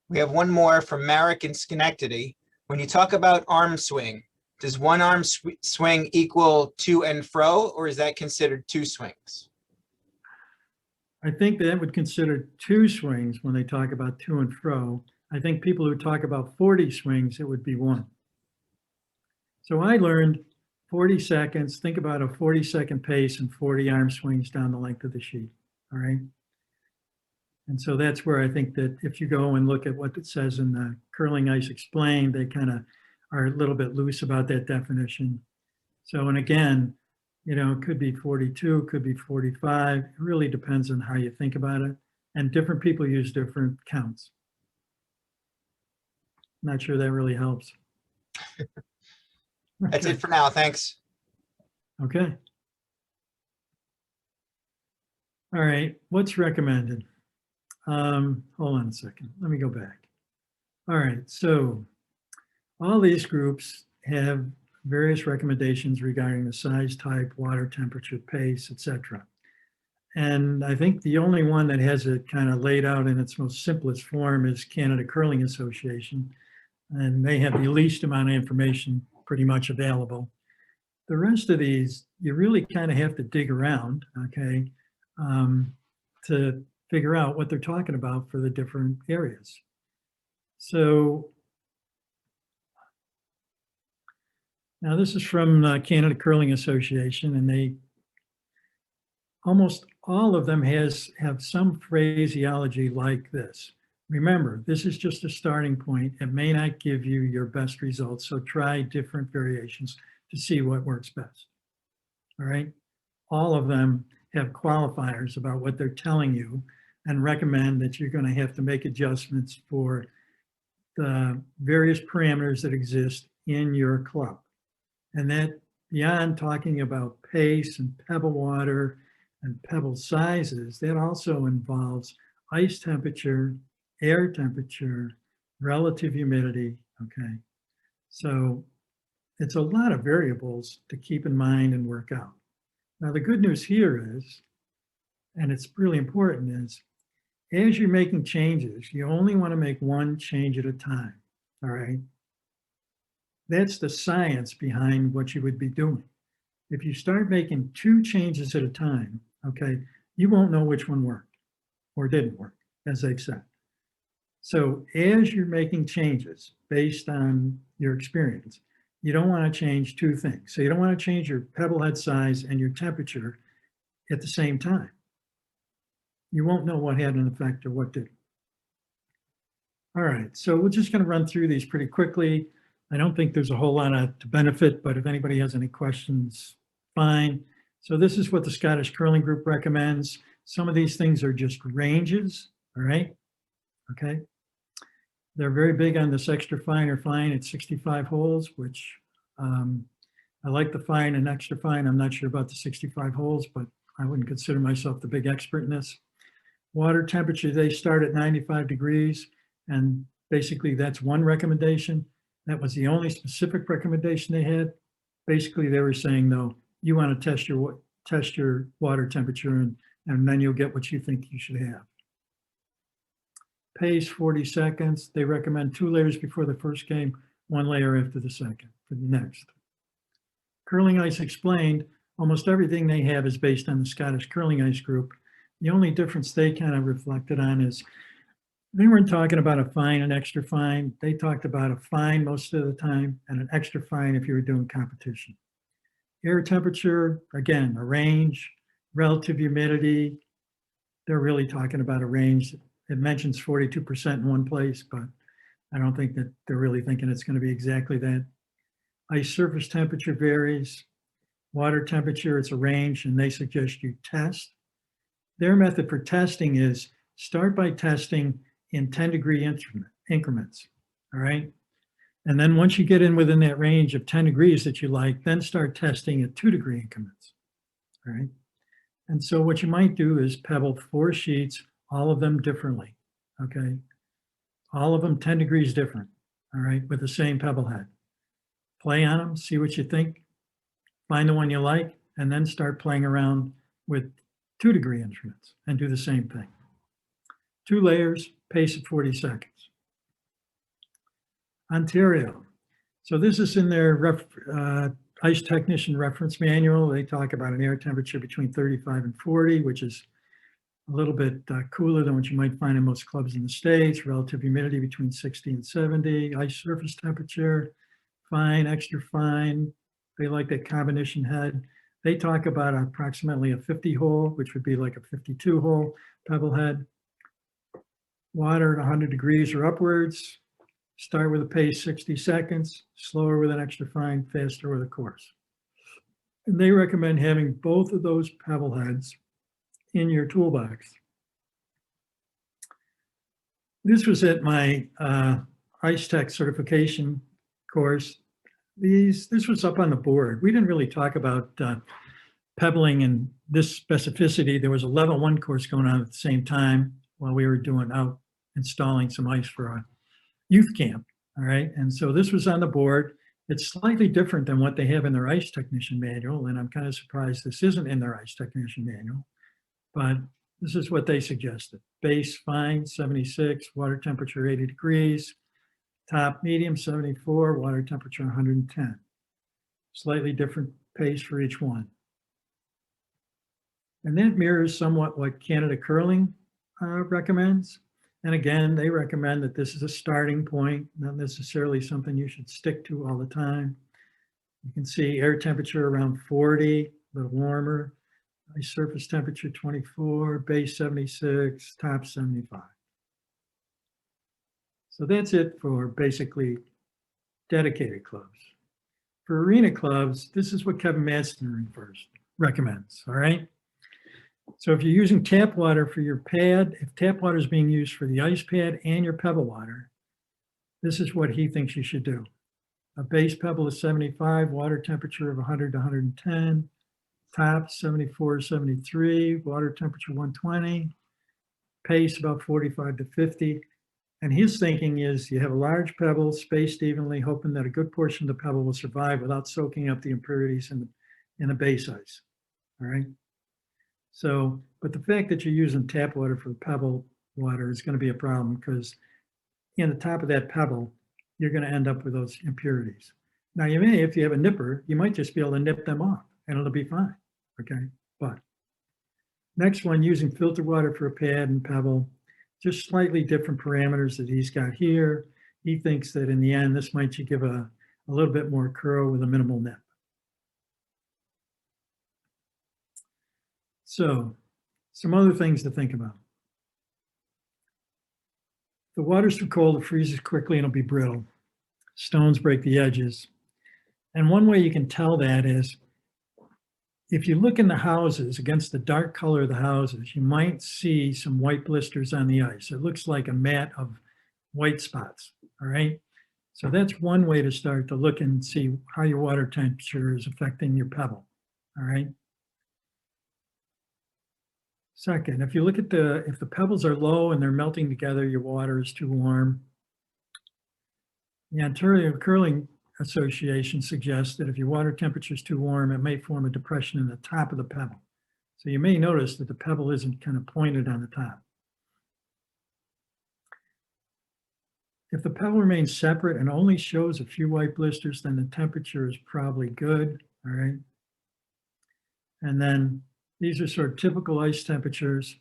We have one more from Marek in Schenectady. When you talk about arm swing, does one arm swing equal to and fro, or is that considered 2 swings? I think that would consider 2 swings when they talk about to and fro. I think people who talk about 40 swings, it would be 1. So I learned 40 seconds, think about a 40-second pace and 40 arm swings down the length of the sheet, all right? And so that's where I think that if you go and look at what it says in the Curling Ice Explained, they kind of are a little bit loose about that definition. So, and again, you know, it could be 42, it could be 45. It really depends on how you think about it. And different people use different counts. Not sure that really helps. That's Okay. it for now. Thanks. Okay. All right, what's recommended? Hold on a second. Let me go back. All right, so all these groups have various recommendations regarding the size, type, water temperature, pace, etc. And I think the only one that has it kind of laid out in its most simplest form is Canada Curling Association. And they have the least amount of information pretty much available. The rest of these, you really kind of have to dig around, okay, to figure out what they're talking about for the different areas. So now this is from Canada Curling Association, and they almost all of them have some phraseology like this. Remember, this is just a starting point. It may not give you your best results, so try different variations to see what works best. All right. All of them have qualifiers about what they're telling you and recommend that you're going to have to make adjustments for the various parameters that exist in your club. And that beyond talking about pace and pebble water and pebble sizes, that also involves ice temperature, air temperature, relative humidity, okay? So it's a lot of variables to keep in mind and work out. Now, the good news here is, and it's really important, is as you're making changes, you only want to make one change at a time, all right? That's the science behind what you would be doing. If you start making 2 changes at a time, okay, you won't know which one worked or didn't work, as they've said. So as you're making changes based on your experience, you don't want to change 2 things. So you don't want to change your pebble head size and your temperature at the same time. You won't know what had an effect or what didn't. All right, so we're just going to run through these pretty quickly. I don't think there's a whole lot to benefit, but if anybody has any questions, fine. So this is what the Scottish Curling Group recommends. Some of these things are just ranges, all right? Okay. They're very big on this extra fine or fine at 65 holes, which I like the fine and extra fine. I'm not sure about the 65 holes, but I wouldn't consider myself the big expert in this. Water temperature, they start at 95 degrees, and basically that's one recommendation. That was the only specific recommendation they had. Basically, they were saying, no, you want to test your water temperature, and then you'll get what you think you should have. Pace 40 seconds. They recommend 2 layers before the first game, 1 layer after the second for the next. Curling Ice Explained, almost everything they have is based on the Scottish Curling Ice Group. The only difference they kind of reflected on is they weren't talking about a fine and extra fine. They talked about a fine most of the time and an extra fine if you were doing competition. Air temperature, again, a range, relative humidity. They're really talking about a range. It mentions 42% in one place, but I don't think that they're really thinking it's going to be exactly that. Ice surface temperature varies. Water temperature, it's a range, and they suggest you test. Their method for testing is start by testing in 10-degree increments, all right? And then once you get in within that range of 10 degrees that you like, then start testing at 2-degree increments, all right? And so what you might do is pebble 4 sheets, all of them differently, okay? All of them 10 degrees different, all right, with the same pebble head. Play on them, see what you think, find the one you like, and then start playing around with 2-degree instruments and do the same thing. 2 layers, pace of 40 seconds. Ontario. So this is in their ice technician reference manual. They talk about an air temperature between 35 and 40, which is a little bit cooler than what you might find in most clubs in the States. Relative humidity between 60 and 70. Ice surface temperature, fine, extra fine. They like that combination head. They talk about approximately a 50 hole, which would be like a 52 hole pebble head. Water at 100 degrees or upwards. Start with a pace 60 seconds, slower with an extra fine, faster with a coarse. And they recommend having both of those pebble heads in your toolbox. This was at my Ice Tech certification course. This was up on the board. We didn't really talk about pebbling and this specificity. There was a level 1 course going on at the same time while we were doing out installing some ice for a youth camp, all right? And so this was on the board. It's slightly different than what they have in their ice technician manual, and I'm kind of surprised this isn't in their ice technician manual, but this is what they suggested. Base, fine, 76, water temperature 80 degrees, top, medium, 74, water temperature 110. Slightly different pace for each one. And that mirrors somewhat what Canada Curling recommends. And again, they recommend that this is a starting point, not necessarily something you should stick to all the time. You can see air temperature around 40, a little warmer. Ice surface temperature 24, base 76, top 75. So that's it for basically dedicated clubs. For arena clubs, this is what Kevin Madsen recommends, all right? So if you're using tap water for your pad, if tap water is being used for the ice pad and your pebble water, this is what he thinks you should do. A base pebble is 75, water temperature of 100 to 110, top 74, 73, water temperature 120, pace about 45 to 50. And his thinking is you have a large pebble spaced evenly, hoping that a good portion of the pebble will survive without soaking up the impurities in the base ice, all right? So, but the fact that you're using tap water for the pebble water is going to be a problem because in the top of that pebble, you're going to end up with those impurities. Now you may, if you have a nipper, you might just be able to nip them off and it'll be fine, okay? But next one, using filter water for a pad and pebble, just slightly different parameters that he's got here. He thinks that in the end, this might give a little bit more curl with a minimal nip. So, some other things to think about. If the water's too cold, it freezes quickly and it'll be brittle. Stones break the edges. And one way you can tell that is if you look in the houses against the dark color of the houses, you might see some white blisters on the ice. It looks like a mat of white spots, all right? So that's one way to start to look and see how your water temperature is affecting your pebble, all right? Second, if you look at if the pebbles are low and they're melting together, your water is too warm. The Ontario Curling Association suggests that if your water temperature is too warm, it may form a depression in the top of the pebble. So you may notice that the pebble isn't kind of pointed on the top. If the pebble remains separate and only shows a few white blisters, then the temperature is probably good. all right? And then these are sort of typical ice temperatures.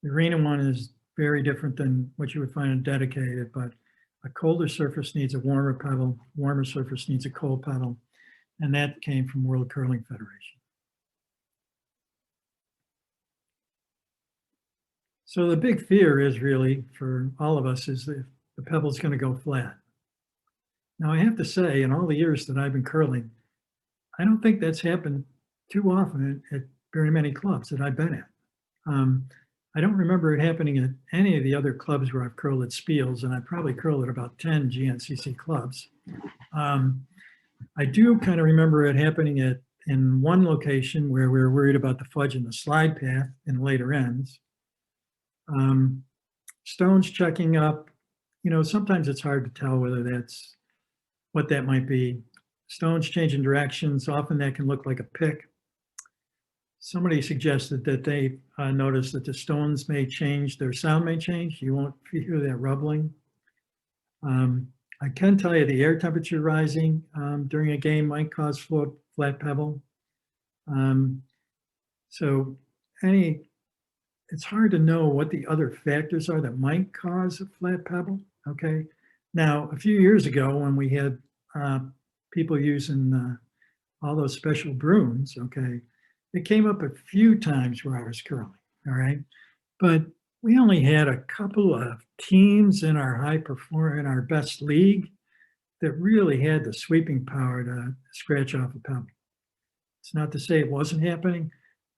The arena one is very different than what you would find in dedicated, but a colder surface needs a warmer pebble, warmer surface needs a cold pebble, and that came from World Curling Federation. So the big fear is really, for all of us, is that the pebble's going to go flat. Now I have to say, in all the years that I've been curling, I don't think that's happened too often at very many clubs that I've been at. I don't remember it happening at any of the other clubs where I've curled at Spiels, and I probably curled at about 10 GNCC clubs. I do kind of remember it happening in one location where we were worried about the fudge in the slide path in later ends. Stones checking up, you know, sometimes it's hard to tell whether that's what that might be. Stones changing directions, often that can look like a pick. Somebody suggested that they noticed that the stones may change, their sound may change. You won't hear that rubbling. I can tell you the air temperature rising during a game might cause flat pebble. So it's hard to know what the other factors are that might cause a flat pebble, okay? Now, a few years ago when we had people using all those special brooms, okay, it came up a few times where I was curling, all right? But we only had a couple of teams in our best league that really had the sweeping power to scratch off a pebble. It's not to say it wasn't happening,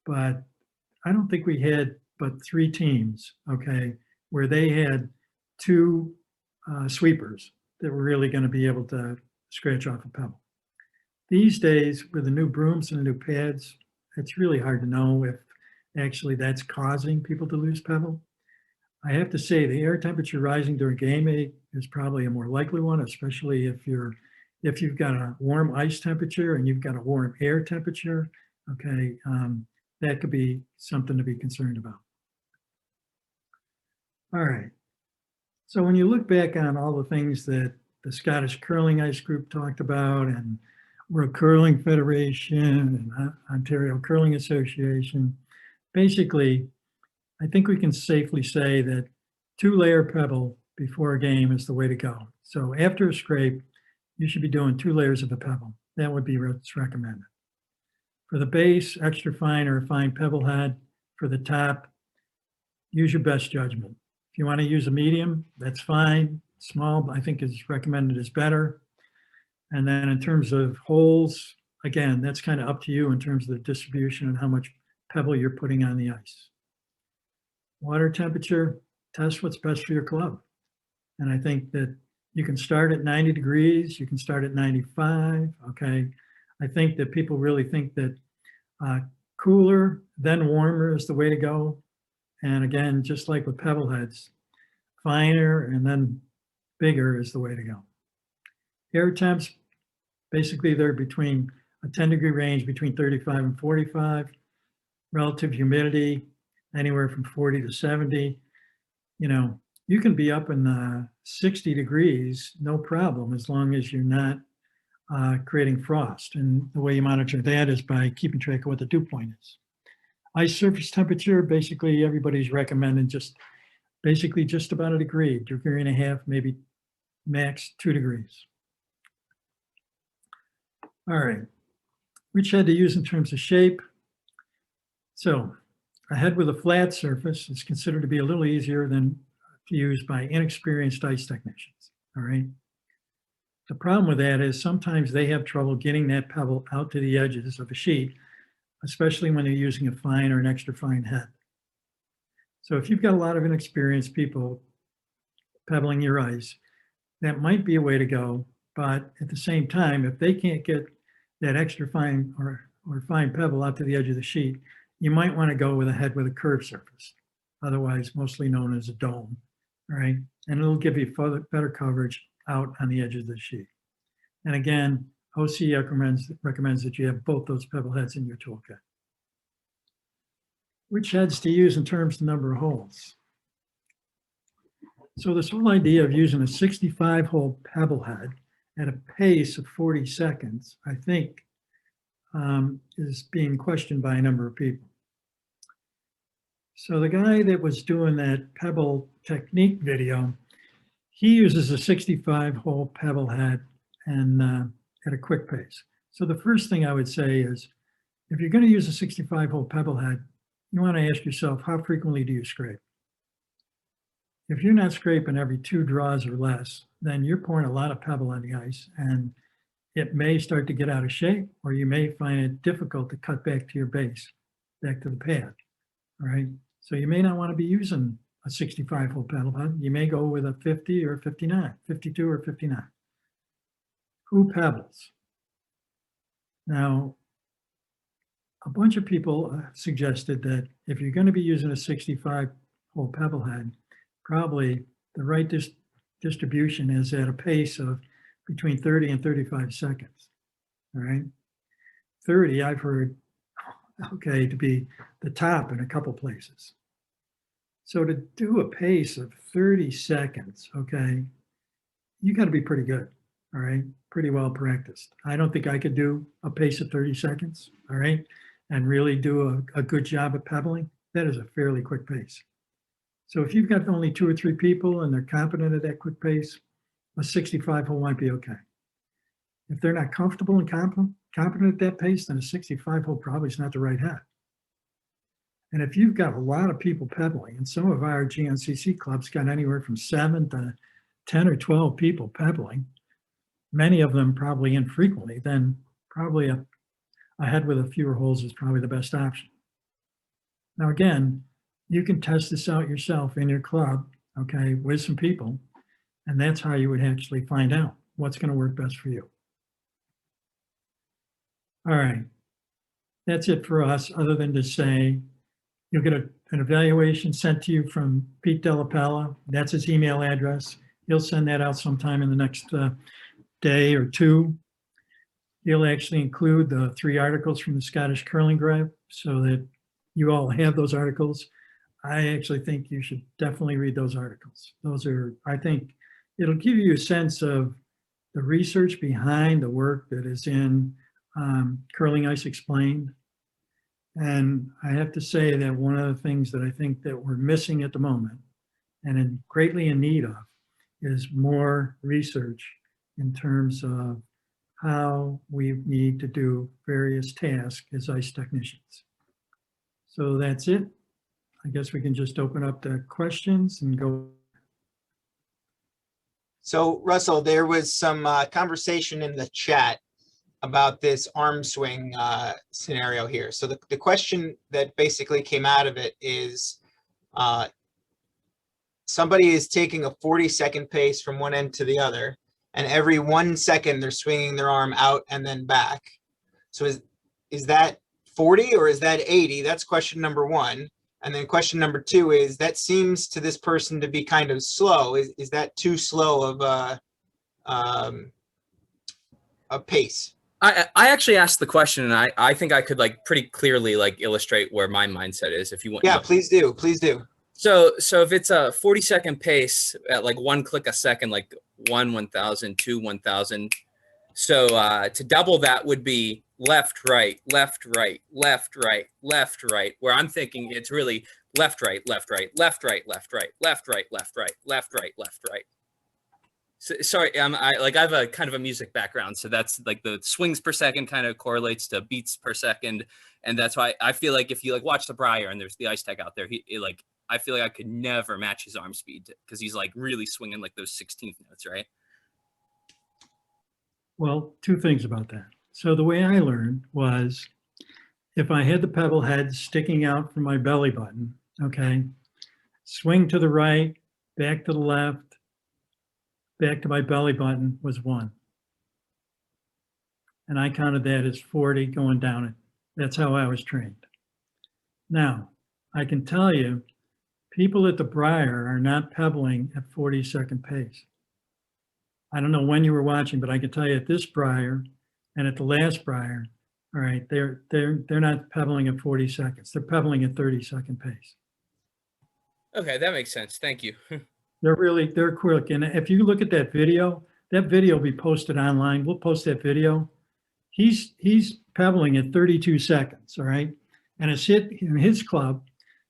but I don't think we had but 3 teams, okay, where they had 2 sweepers that were really going to be able to scratch off a pebble. These days, with the new brooms and the new pads, it's really hard to know if actually that's causing people to lose pebble. I have to say the air temperature rising during game 8 is probably a more likely one, especially if you've got a warm ice temperature and you've got a warm air temperature, okay, that could be something to be concerned about. All right, so when you look back on all the things that the Scottish Curling Ice Group talked about and World Curling Federation and Ontario Curling Association, basically, I think we can safely say that 2-layer pebble before a game is the way to go. So after a scrape, you should be doing 2 layers of a pebble. That would be what's recommended. For the base, extra fine or a fine pebble head. For the top, use your best judgment. If you want to use a medium, that's fine. Small, I think, is recommended is better. And then in terms of holes, again, that's kind of up to you in terms of the distribution and how much pebble you're putting on the ice. Water temperature, test what's best for your club. And I think that you can start at 90 degrees, you can start at 95, okay? I think that people really think that cooler, then warmer is the way to go. And again, just like with pebble heads, finer and then bigger is the way to go. Air temps, basically they're between a 10-degree range between 35 and 45. Relative humidity, anywhere from 40 to 70. You know, you can be up in 60 degrees, no problem, as long as you're not creating frost. And the way you monitor that is by keeping track of what the dew point is. Ice surface temperature, basically everybody's recommending just about a degree and a half, maybe max 2 degrees. All right, which head to use in terms of shape? So a head with a flat surface is considered to be a little easier than to use by inexperienced ice technicians, all right? The problem with that is sometimes they have trouble getting that pebble out to the edges of a sheet, especially when they're using a fine or an extra fine head. So if you've got a lot of inexperienced people pebbling your ice, that might be a way to go. But at the same time, if they can't get that extra fine or fine pebble out to the edge of the sheet, you might want to go with a head with a curved surface, otherwise mostly known as a dome, all right? And it'll give you better coverage out on the edge of the sheet. And again, OC recommends that you have both those pebble heads in your toolkit. Which heads to use in terms of number of holes? So this whole idea of using a 65-hole pebble head at a pace of 40 seconds, I think is being questioned by a number of people. So the guy that was doing that Pebble technique video, he uses a 65-hole Pebble head and at a quick pace. So the first thing I would say is, if you're going to use a 65-hole Pebble head, you want to ask yourself, how frequently do you scrape? If you're not scraping every 2 draws or less, then you're pouring a lot of pebble on the ice, and it may start to get out of shape, or you may find it difficult to cut back to your base, back to the pad, all right? So you may not want to be using a 65-hole Pebble head. You may go with a 50 or 59, 52 or 59. Who pebbles? Now, a bunch of people suggested that if you're going to be using a 65-hole Pebble head, probably the right distribution is at a pace of between 30 and 35 seconds, all right? 30, I've heard, okay, to be the top in a couple places. So to do a pace of 30 seconds, okay, you got to be pretty good, all right? Pretty well practiced. I don't think I could do a pace of 30 seconds, all right, and really do a good job at pebbling. That is a fairly quick pace. So if you've got only 2 or 3 people and they're competent at that quick pace, a 65-hole might be okay. If they're not comfortable and competent at that pace, then a 65-hole probably is not the right head. And if you've got a lot of people pebbling, and some of our GNCC clubs got anywhere from 7 to 10 or 12 people pebbling, many of them probably infrequently, then probably a head with a fewer holes is probably the best option. Now, again, you can test this out yourself in your club, okay, with some people, and that's how you would actually find out what's going to work best for you. All right, that's it for us, other than to say you'll get an evaluation sent to you from Pete Della Pella. That's his email address. He'll send that out sometime in the next day or 2. He'll actually include the 3 articles from the Scottish Curling Drive so that you all have those articles. I actually think you should definitely read those articles. Those are, I think, it'll give you a sense of the research behind the work that is in Curling Ice Explained. And I have to say that one of the things that I think that we're missing at the moment and greatly in need of is more research in terms of how we need to do various tasks as ice technicians. So that's it. I guess we can just open up the questions and go. So Russell, there was some conversation in the chat about this arm swing scenario here. So the question that basically came out of it is somebody is taking a 40-second pace from one end to the other, and every 1 second they're swinging their arm out and then back. So is that 40 or is that 80? That's question number 1. And then question number 2 is, that seems to this person to be kind of slow. Is that too slow of a pace? I actually asked the question, and I think I could like pretty clearly like illustrate where my mindset is if you want. Yeah, please do. Please do. So if it's a 40-second pace at like 1 click a second, like 1,000, 2, 1,000. So to double that would be left, right, left, right, left, right, left, right, where I'm thinking it's really left, right, left, right, left, right, left, right, left, right, left, right, left, right, left, right. So, sorry, I have a kind of a music background, so that's like the swings per second kind of correlates to beats per second, and that's why I feel like if you like watch the Briar and there's the ice tech out there, I feel like I could never match his arm speed because he's like really swinging like those 16th notes, right? Well, 2 things about that. So the way I learned was if I had the Pebble head sticking out from my belly button, okay, swing to the right, back to the left, back to my belly button was 1. And I counted that as 40 going down it. That's how I was trained. Now, I can tell you, people at the Briar are not pebbling at 40-second pace. I don't know when you were watching, but I can tell you at this Briar and at the last Briar, all right, they're not pebbling at 40 seconds. They're pebbling at 30-second pace. Okay, that makes sense. Thank you. They're quick. And if you look at that video will be posted online. We'll post that video. he's pebbling at 32 seconds, all right? And in his club,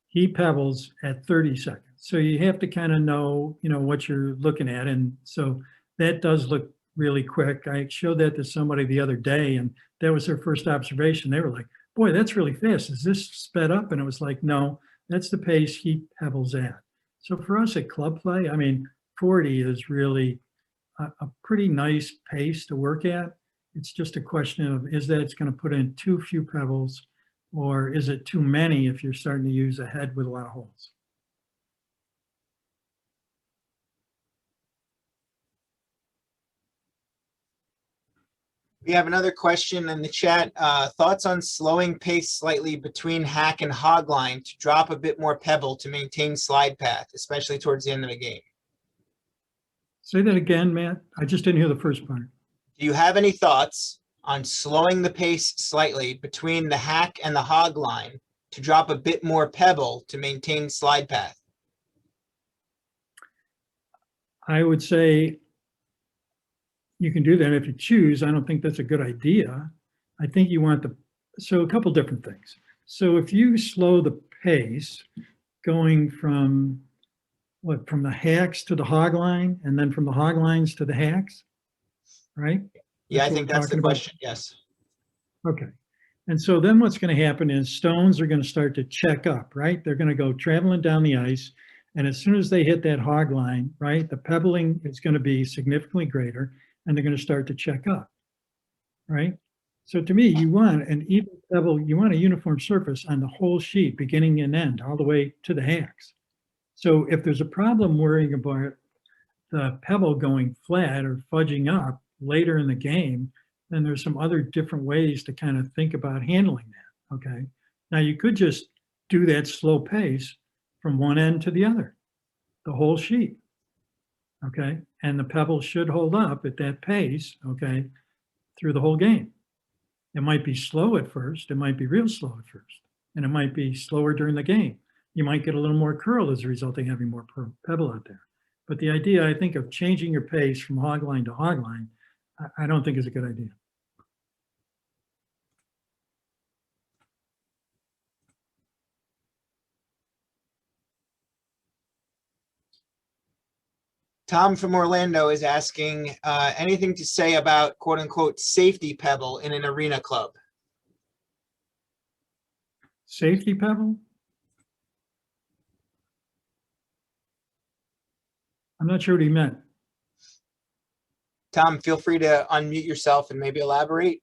he pebbles at 30 seconds. So you have to kind of know, what you're looking at. And so that does look really quick. I showed that to somebody the other day, and that was their first observation. They were like, boy, that's really fast. Is this sped up? And it was like, no, that's the pace he pebbles at. So for us at club play, 40 is really a pretty nice pace to work at. It's just a question of, is that it's going to put in too few pebbles, or is it too many if you're starting to use a head with a lot of holes? We have another question in the chat. Thoughts on slowing pace slightly between hack and hog line to drop a bit more pebble to maintain slide path, especially towards the end of the game. Say that again, Matt. I just didn't hear the first part. Do you have any thoughts on slowing the pace slightly between the hack and the hog line to drop a bit more pebble to maintain slide path? I would say you can do that if you choose. I don't think that's a good idea. I think you want so a couple different things. So if you slow the pace going from the hacks to the hog line, and then from the hog lines to the hacks, right? Yeah, I think that's the question, yes. Okay. And so then what's going to happen is stones are going to start to check up, right? They're going to go traveling down the ice. And as soon as they hit that hog line, right, the pebbling is going to be significantly greater, and they're going to start to check up, right? So to me, you want an even pebble, you want a uniform surface on the whole sheet, beginning and end, all the way to the hacks. So if there's a problem worrying about the pebble going flat or fudging up later in the game, then there's some other different ways to kind of think about handling that, okay? Now you could just do that slow pace from one end to the other, the whole sheet, okay? And the pebble should hold up at that pace, okay, through the whole game. It might be slow at first, it might be real slow at first, and it might be slower during the game. You might get a little more curl as a result of having more pebble out there. But the idea, I think, of changing your pace from hog line to hog line, I don't think is a good idea. Tom from Orlando is asking anything to say about quote unquote safety pebble in an arena club. Safety pebble? I'm not sure what he meant. Tom, feel free to unmute yourself and maybe elaborate.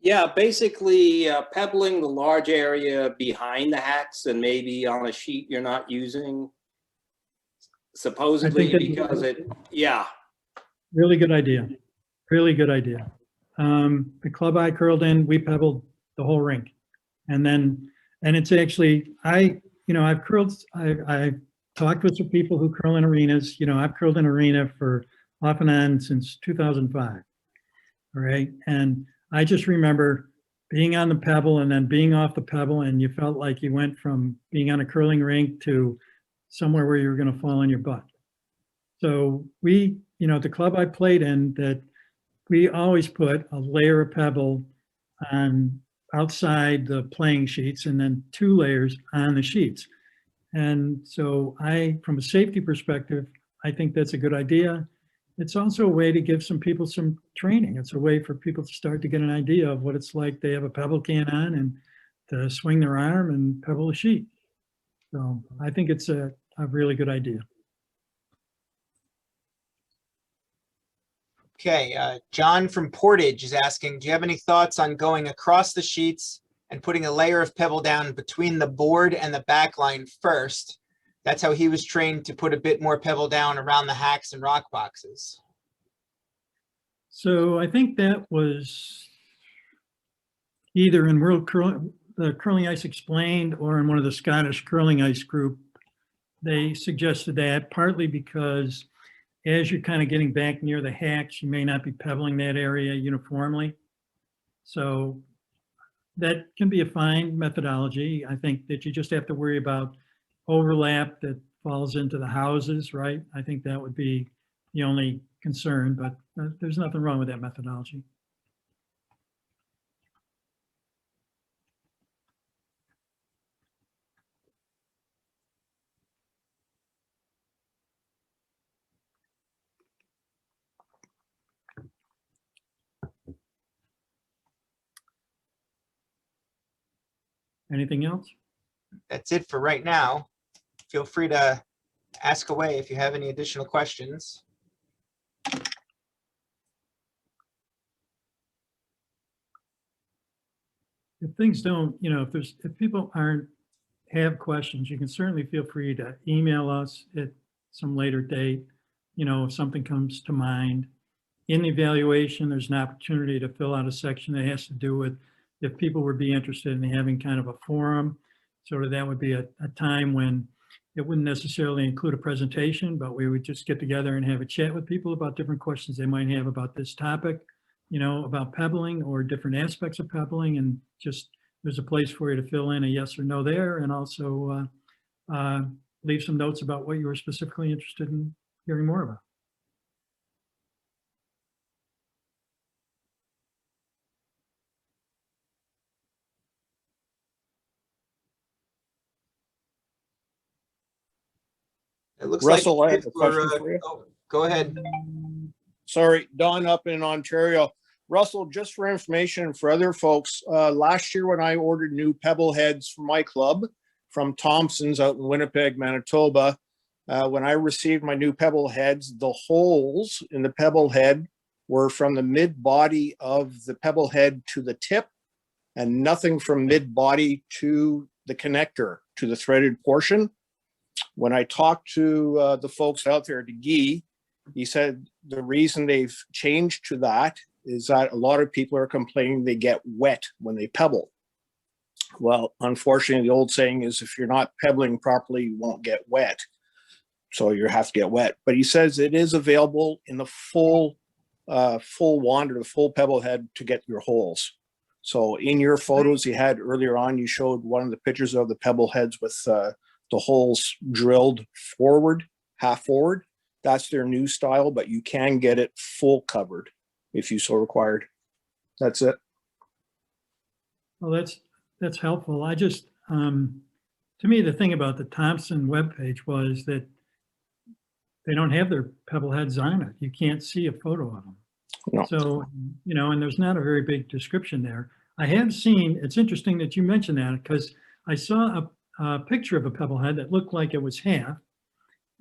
Yeah, basically pebbling the large area behind the hacks and maybe on a sheet you're not using. Supposedly because yeah. Really good idea. Really good idea. The club I curled in, we pebbled the whole rink. And it's actually, I've talked with some people who curl in arenas. I've curled in arena for off and on since 2005. All right. And I just remember being on the pebble and then being off the pebble, and you felt like you went from being on a curling rink to somewhere where you were going to fall on your butt. So we, the club I played in, that we always put a layer of pebble on outside the playing sheets and then 2 layers on the sheets. And so from a safety perspective, I think that's a good idea. It's also a way to give some people some training. It's a way for people to start to get an idea of what it's like. They have a pebble can on and to swing their arm and pebble a sheet. So I think it's a really good idea. Okay, John from Portage is asking, do you have any thoughts on going across the sheets and putting a layer of pebble down between the board and the back line first? That's how he was trained to put a bit more pebble down around the hacks and rock boxes. So I think that was either in the Curling Ice Explained or in one of the Scottish Curling Ice group. They suggested that partly because as you're kind of getting back near the hacks, you may not be pebbling that area uniformly. So that can be a fine methodology. I think that you just have to worry about overlap that falls into the houses, right? I think that would be the only concern, but there's nothing wrong with that methodology. Anything else? That's it for right now. Feel free to ask away if you have any additional questions. If things don't, if people have questions, you can certainly feel free to email us at some later date. If something comes to mind. In the evaluation, there's an opportunity to fill out a section that has to do with if people would be interested in having kind of a forum. Sort of that would be a time when it wouldn't necessarily include a presentation, but we would just get together and have a chat with people about different questions they might have about this topic, about pebbling or different aspects of pebbling, and just there's a place for you to fill in a yes or no there, and also leave some notes about what you were specifically interested in hearing more about. It looks Russell, I like have a question for you. oh, go ahead. Sorry, Don up in Ontario. Russell, just for information for other folks, last year when I ordered new Pebble Heads for my club from Thompson's out in Winnipeg, Manitoba, when I received my new Pebble Heads, the holes in the Pebble Head were from the mid-body of the Pebble Head to the tip, and nothing from mid-body to the connector, to the threaded portion. When I talked to the folks out there at Guy, he said the reason they've changed to that is that a lot of people are complaining they get wet when they pebble. Well, unfortunately, the old saying is if you're not pebbling properly, you won't get wet. So you have to get wet. But he says it is available in the full wand or the full Pebble Head to get your holes. So in your photos you had earlier on, you showed one of the pictures of the Pebble Heads with the holes drilled forward, half forward. That's their new style, but you can get it full covered if you so required. That's it. Well, that's helpful. I just, to me, the thing about the Thompson webpage was that they don't have their Pebble Heads on it. You can't see a photo of them. No. So, and there's not a very big description there. I have seen, it's interesting that you mentioned that because I saw a picture of a Pebble Head that looked like it was half.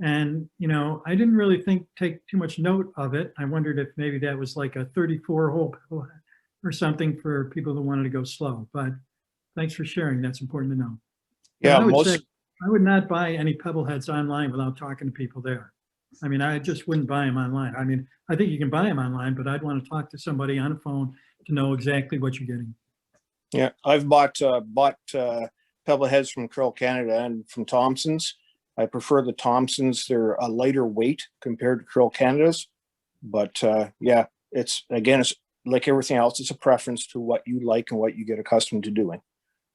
And, I didn't really take too much note of it. I wondered if maybe that was like a 34-hole Pebble Head or something for people who wanted to go slow. But thanks for sharing. That's important to know. Yeah, I would not buy any Pebble Heads online without talking to people there. I mean, I just wouldn't buy them online. I mean, I think you can buy them online, but I'd want to talk to somebody on the phone to know exactly what you're getting. Yeah, I've bought Pebble Heads from Curl Canada and from Thompson's. I prefer the Thompsons. They're a lighter weight compared to Curl Canada's. But yeah, it's like everything else, it's a preference to what you like and what you get accustomed to doing.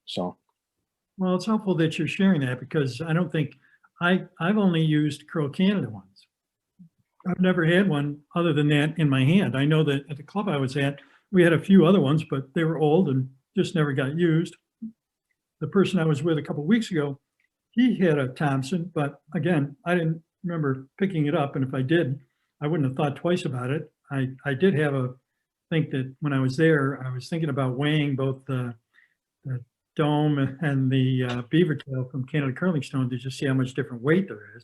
So. Well, it's helpful that you're sharing that because I don't think I've only used Curl Canada ones. I've never had one other than that in my hand. I know that at the club I was at, we had a few other ones, but they were old and just never got used. The person I was with a couple of weeks ago, he had a Thompson, but again, I didn't remember picking it up. And if I did, I wouldn't have thought twice about it. I did think that when I was there, I was thinking about weighing both the dome and the beaver tail from Canada Curling Stone to just see how much different weight there is.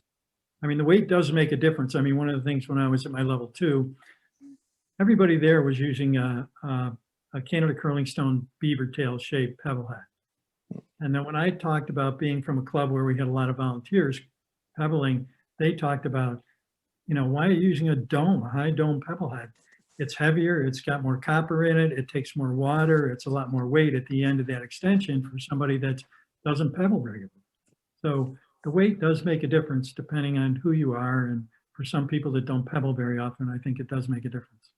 I mean, the weight does make a difference. I mean, one of the things when I was at my level 2, everybody there was using a Canada Curling Stone beaver tail shaped Pebble Head. And then when I talked about being from a club where we had a lot of volunteers pebbling, they talked about, why are you using a high dome Pebble Head? It's heavier, it's got more copper in it, it takes more water, it's a lot more weight at the end of that extension for somebody that doesn't pebble regularly. So the weight does make a difference depending on who you are. And for some people that don't pebble very often, I think it does make a difference.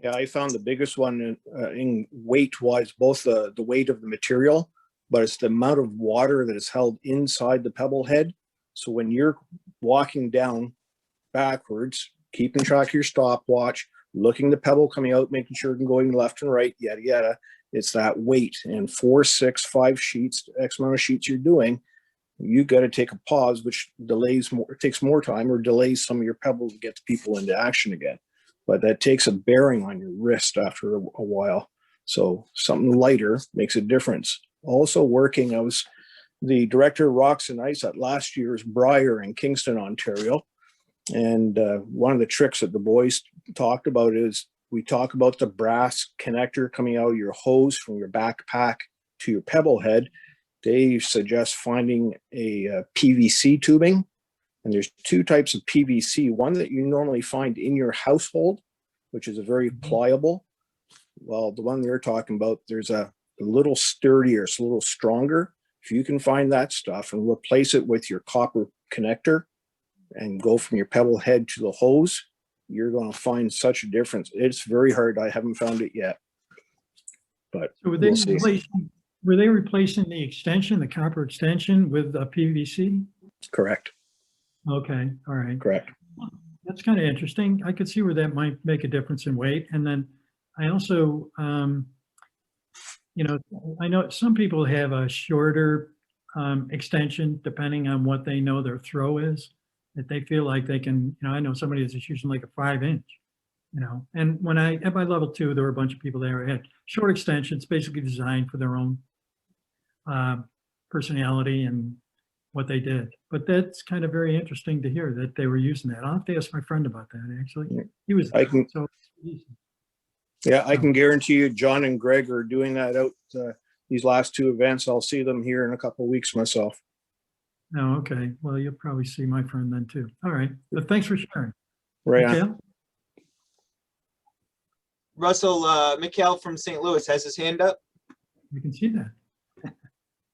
Yeah, I found the biggest one in weight was both the weight of the material, but it's the amount of water that is held inside the Pebble Head. So when you're walking down backwards, keeping track of your stopwatch, looking the pebble coming out, making sure it's going left and right, yada, yada. It's that weight, and 4, 6, 5 sheets, X amount of sheets you're doing, you got to take a pause, which delays more, it takes more time or delays some of your pebbles to get the people into action again. But that takes a bearing on your wrist after a while. So something lighter makes a difference. Also working, I was the director of Rocks and Ice at last year's Briar in Kingston, Ontario. And one of the tricks that the boys talked about is we talk about the brass connector coming out of your hose from your backpack to your pebble head. They suggest finding a PVC tubing. And there's 2 types of PVC. One that you normally find in your household, which is a very pliable. Well, the one they're talking about, there's a little sturdier, it's a little stronger. If you can find that stuff and replace it with your copper connector and go from your pebble head to the hose, you're going to find such a difference. It's very hard. I haven't found it yet, but So we'll see. were they replacing the extension, the copper extension with a PVC? Correct. Okay, all right. Correct. That's kind of interesting. I could see where that might make a difference in weight. And then I also, you know, I know some people have a shorter extension depending on what they know their throw is, that they feel like they can, you know, I know somebody that's just using like a 5-inch, you know, and when at my level 2, there were a bunch of people there who had short extensions, basically designed for their own personality and what they did. But that's kind of very interesting to hear that they were using that. I'll have to ask my friend about that, actually. He was I can, so yeah, I can guarantee you John and Greg are doing that out these last 2 events. I'll see them here in a couple of weeks myself. oh, okay. Well, you'll probably see my friend then too. All right. But thanks for sharing. Right on. Mikhail? Russell, Mikhail from St. Louis has his hand up. You can see that.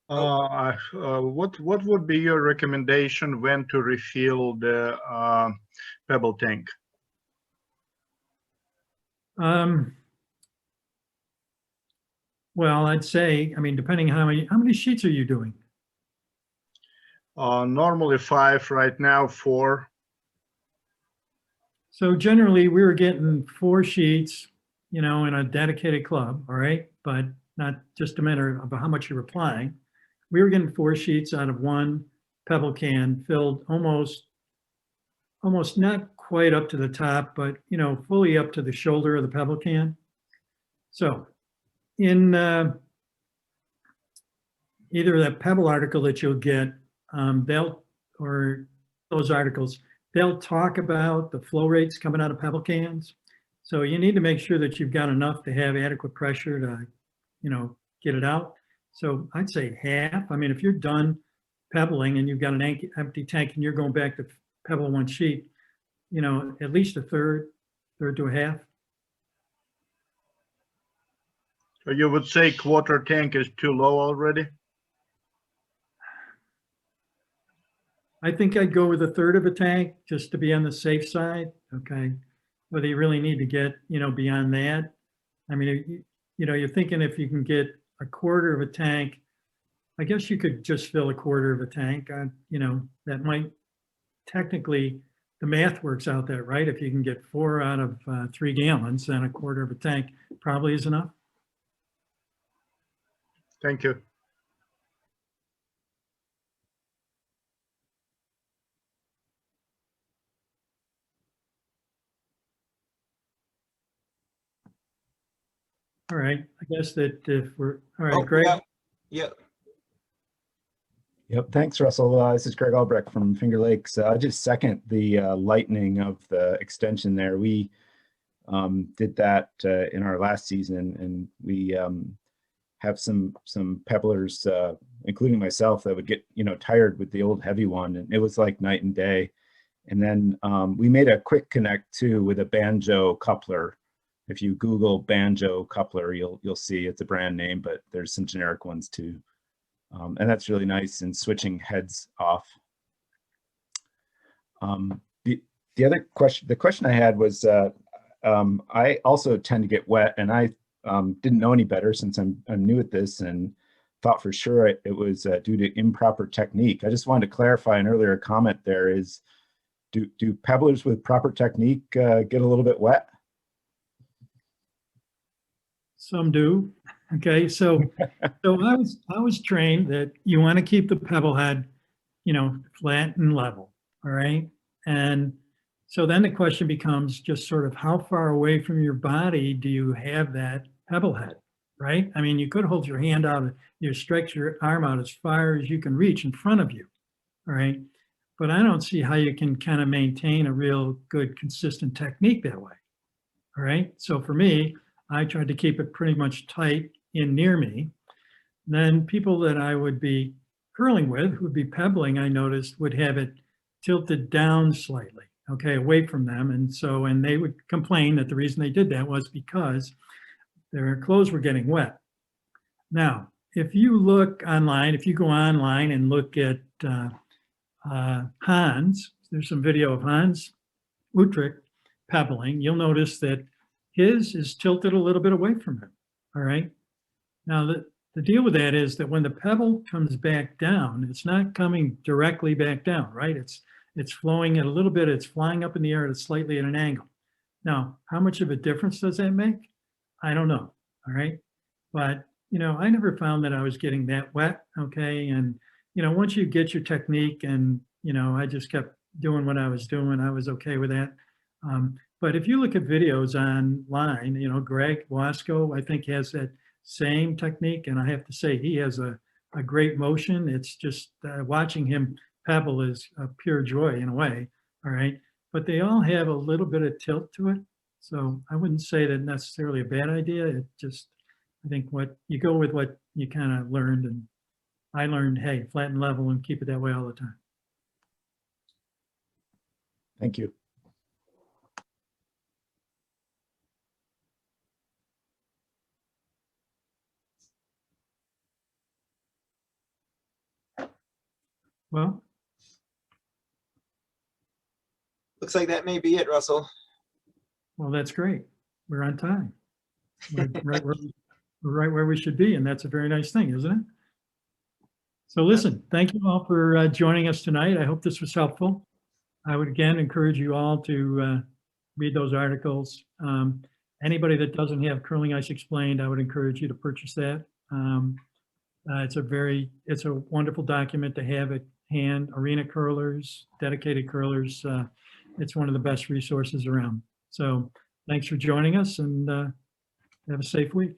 What would be your recommendation when to refill the pebble tank? Well, I'd say, I mean, depending how many sheets are you doing? Normally 5, right now 4. So generally we were getting 4 sheets, you know, in a dedicated club, all right? But not just a matter of how much you're applying. We were getting 4 sheets out of 1 pebble can filled almost not quite up to the top, but, you know, fully up to the shoulder of the pebble can. So in either that Pebble article that you'll get, or those articles, they'll talk about the flow rates coming out of pebble cans. So you need to make sure that you've got enough to have adequate pressure to, you know, get it out. So I'd say half. I mean, if you're done pebbling and you've got an empty tank and you're going back to pebble 1 sheet, you know, at least a third to a half. So you would say quarter tank is too low already? I think I'd go with a third of a tank just to be on the safe side. Okay. Whether you really need to get, you know, beyond that. I mean, you know, you're thinking if you can get a quarter of a tank, I guess you could just fill a quarter of a tank. You know, that might technically, the math works out that, right? If you can get 4 out of 3 gallons, then a quarter of a tank probably is enough. Thank you. All right. I guess that if we're, all Oh, right, Greg. Yeah. Yep, thanks, Russell. This is Greg Albrecht from Finger Lakes. I just second the lightening of the extension there. We did that in our last season, and we have some pebblers, including myself, that would get, you know, tired with the old heavy one, and it was like night and day. And then we made a quick connect too with a banjo coupler. If you Google banjo coupler, you'll see it's a brand name, but there's some generic ones too. And that's really nice in switching heads off. The other question, the question I had was, I also tend to get wet, and I didn't know any better since I'm new at this, and thought for sure it was due to improper technique. I just wanted to clarify an earlier comment there is, do pebblers with proper technique get a little bit wet? Some do. Okay, so I was trained that you want to keep the pebble head, flat and level. All right, and so then the question becomes just sort of how far away from your body do you have that pebble head, right? I mean, you could hold your hand out, you stretch your arm out as far as you can reach in front of you, all right? But I don't see how you can kind of maintain a real good, consistent technique that way, all right? So for me, I tried to keep it pretty much tight in near me. Then people that I would be curling with, who would be pebbling, I noticed would have it tilted down slightly, okay, away from them. And they would complain that the reason they did that was because their clothes were getting wet. Now, if you look online, if you go online and look at Hans, there's some video of Hans Utrecht pebbling, you'll notice that his is tilted a little bit away from him, all right? Now, the deal with that is that when the pebble comes back down, it's not coming directly back down, right? It's flowing at a little bit, it's flying up in the air at slightly at an angle. Now, how much of a difference does that make? I don't know, all right? But, I never found that I was getting that wet, okay? And, once you get your technique and, I just kept doing what I was doing, I was okay with that. But if you look at videos online, Greg Wasco, I think, has that same technique. And I have to say, he has a great motion. It's just watching him pebble is a pure joy in a way, all right? But they all have a little bit of tilt to it. So I wouldn't say that necessarily a bad idea. It just, I think what you go with what you kind of learned. And I learned, hey, flat and level and keep it that way all the time. Thank you. Well, Looks like that may be it, Russell. well, that's great. We're on time. We're right where we should be, and that's a very nice thing, isn't it? So listen, thank you all for joining us tonight. I hope this was helpful. I would again encourage you all to read those articles. Anybody that doesn't have Curling Ice Explained, I would encourage you to purchase that. It's a wonderful document to have at hand. Arena curlers, dedicated curlers. It's one of the best resources around. So thanks for joining us, and have a safe week.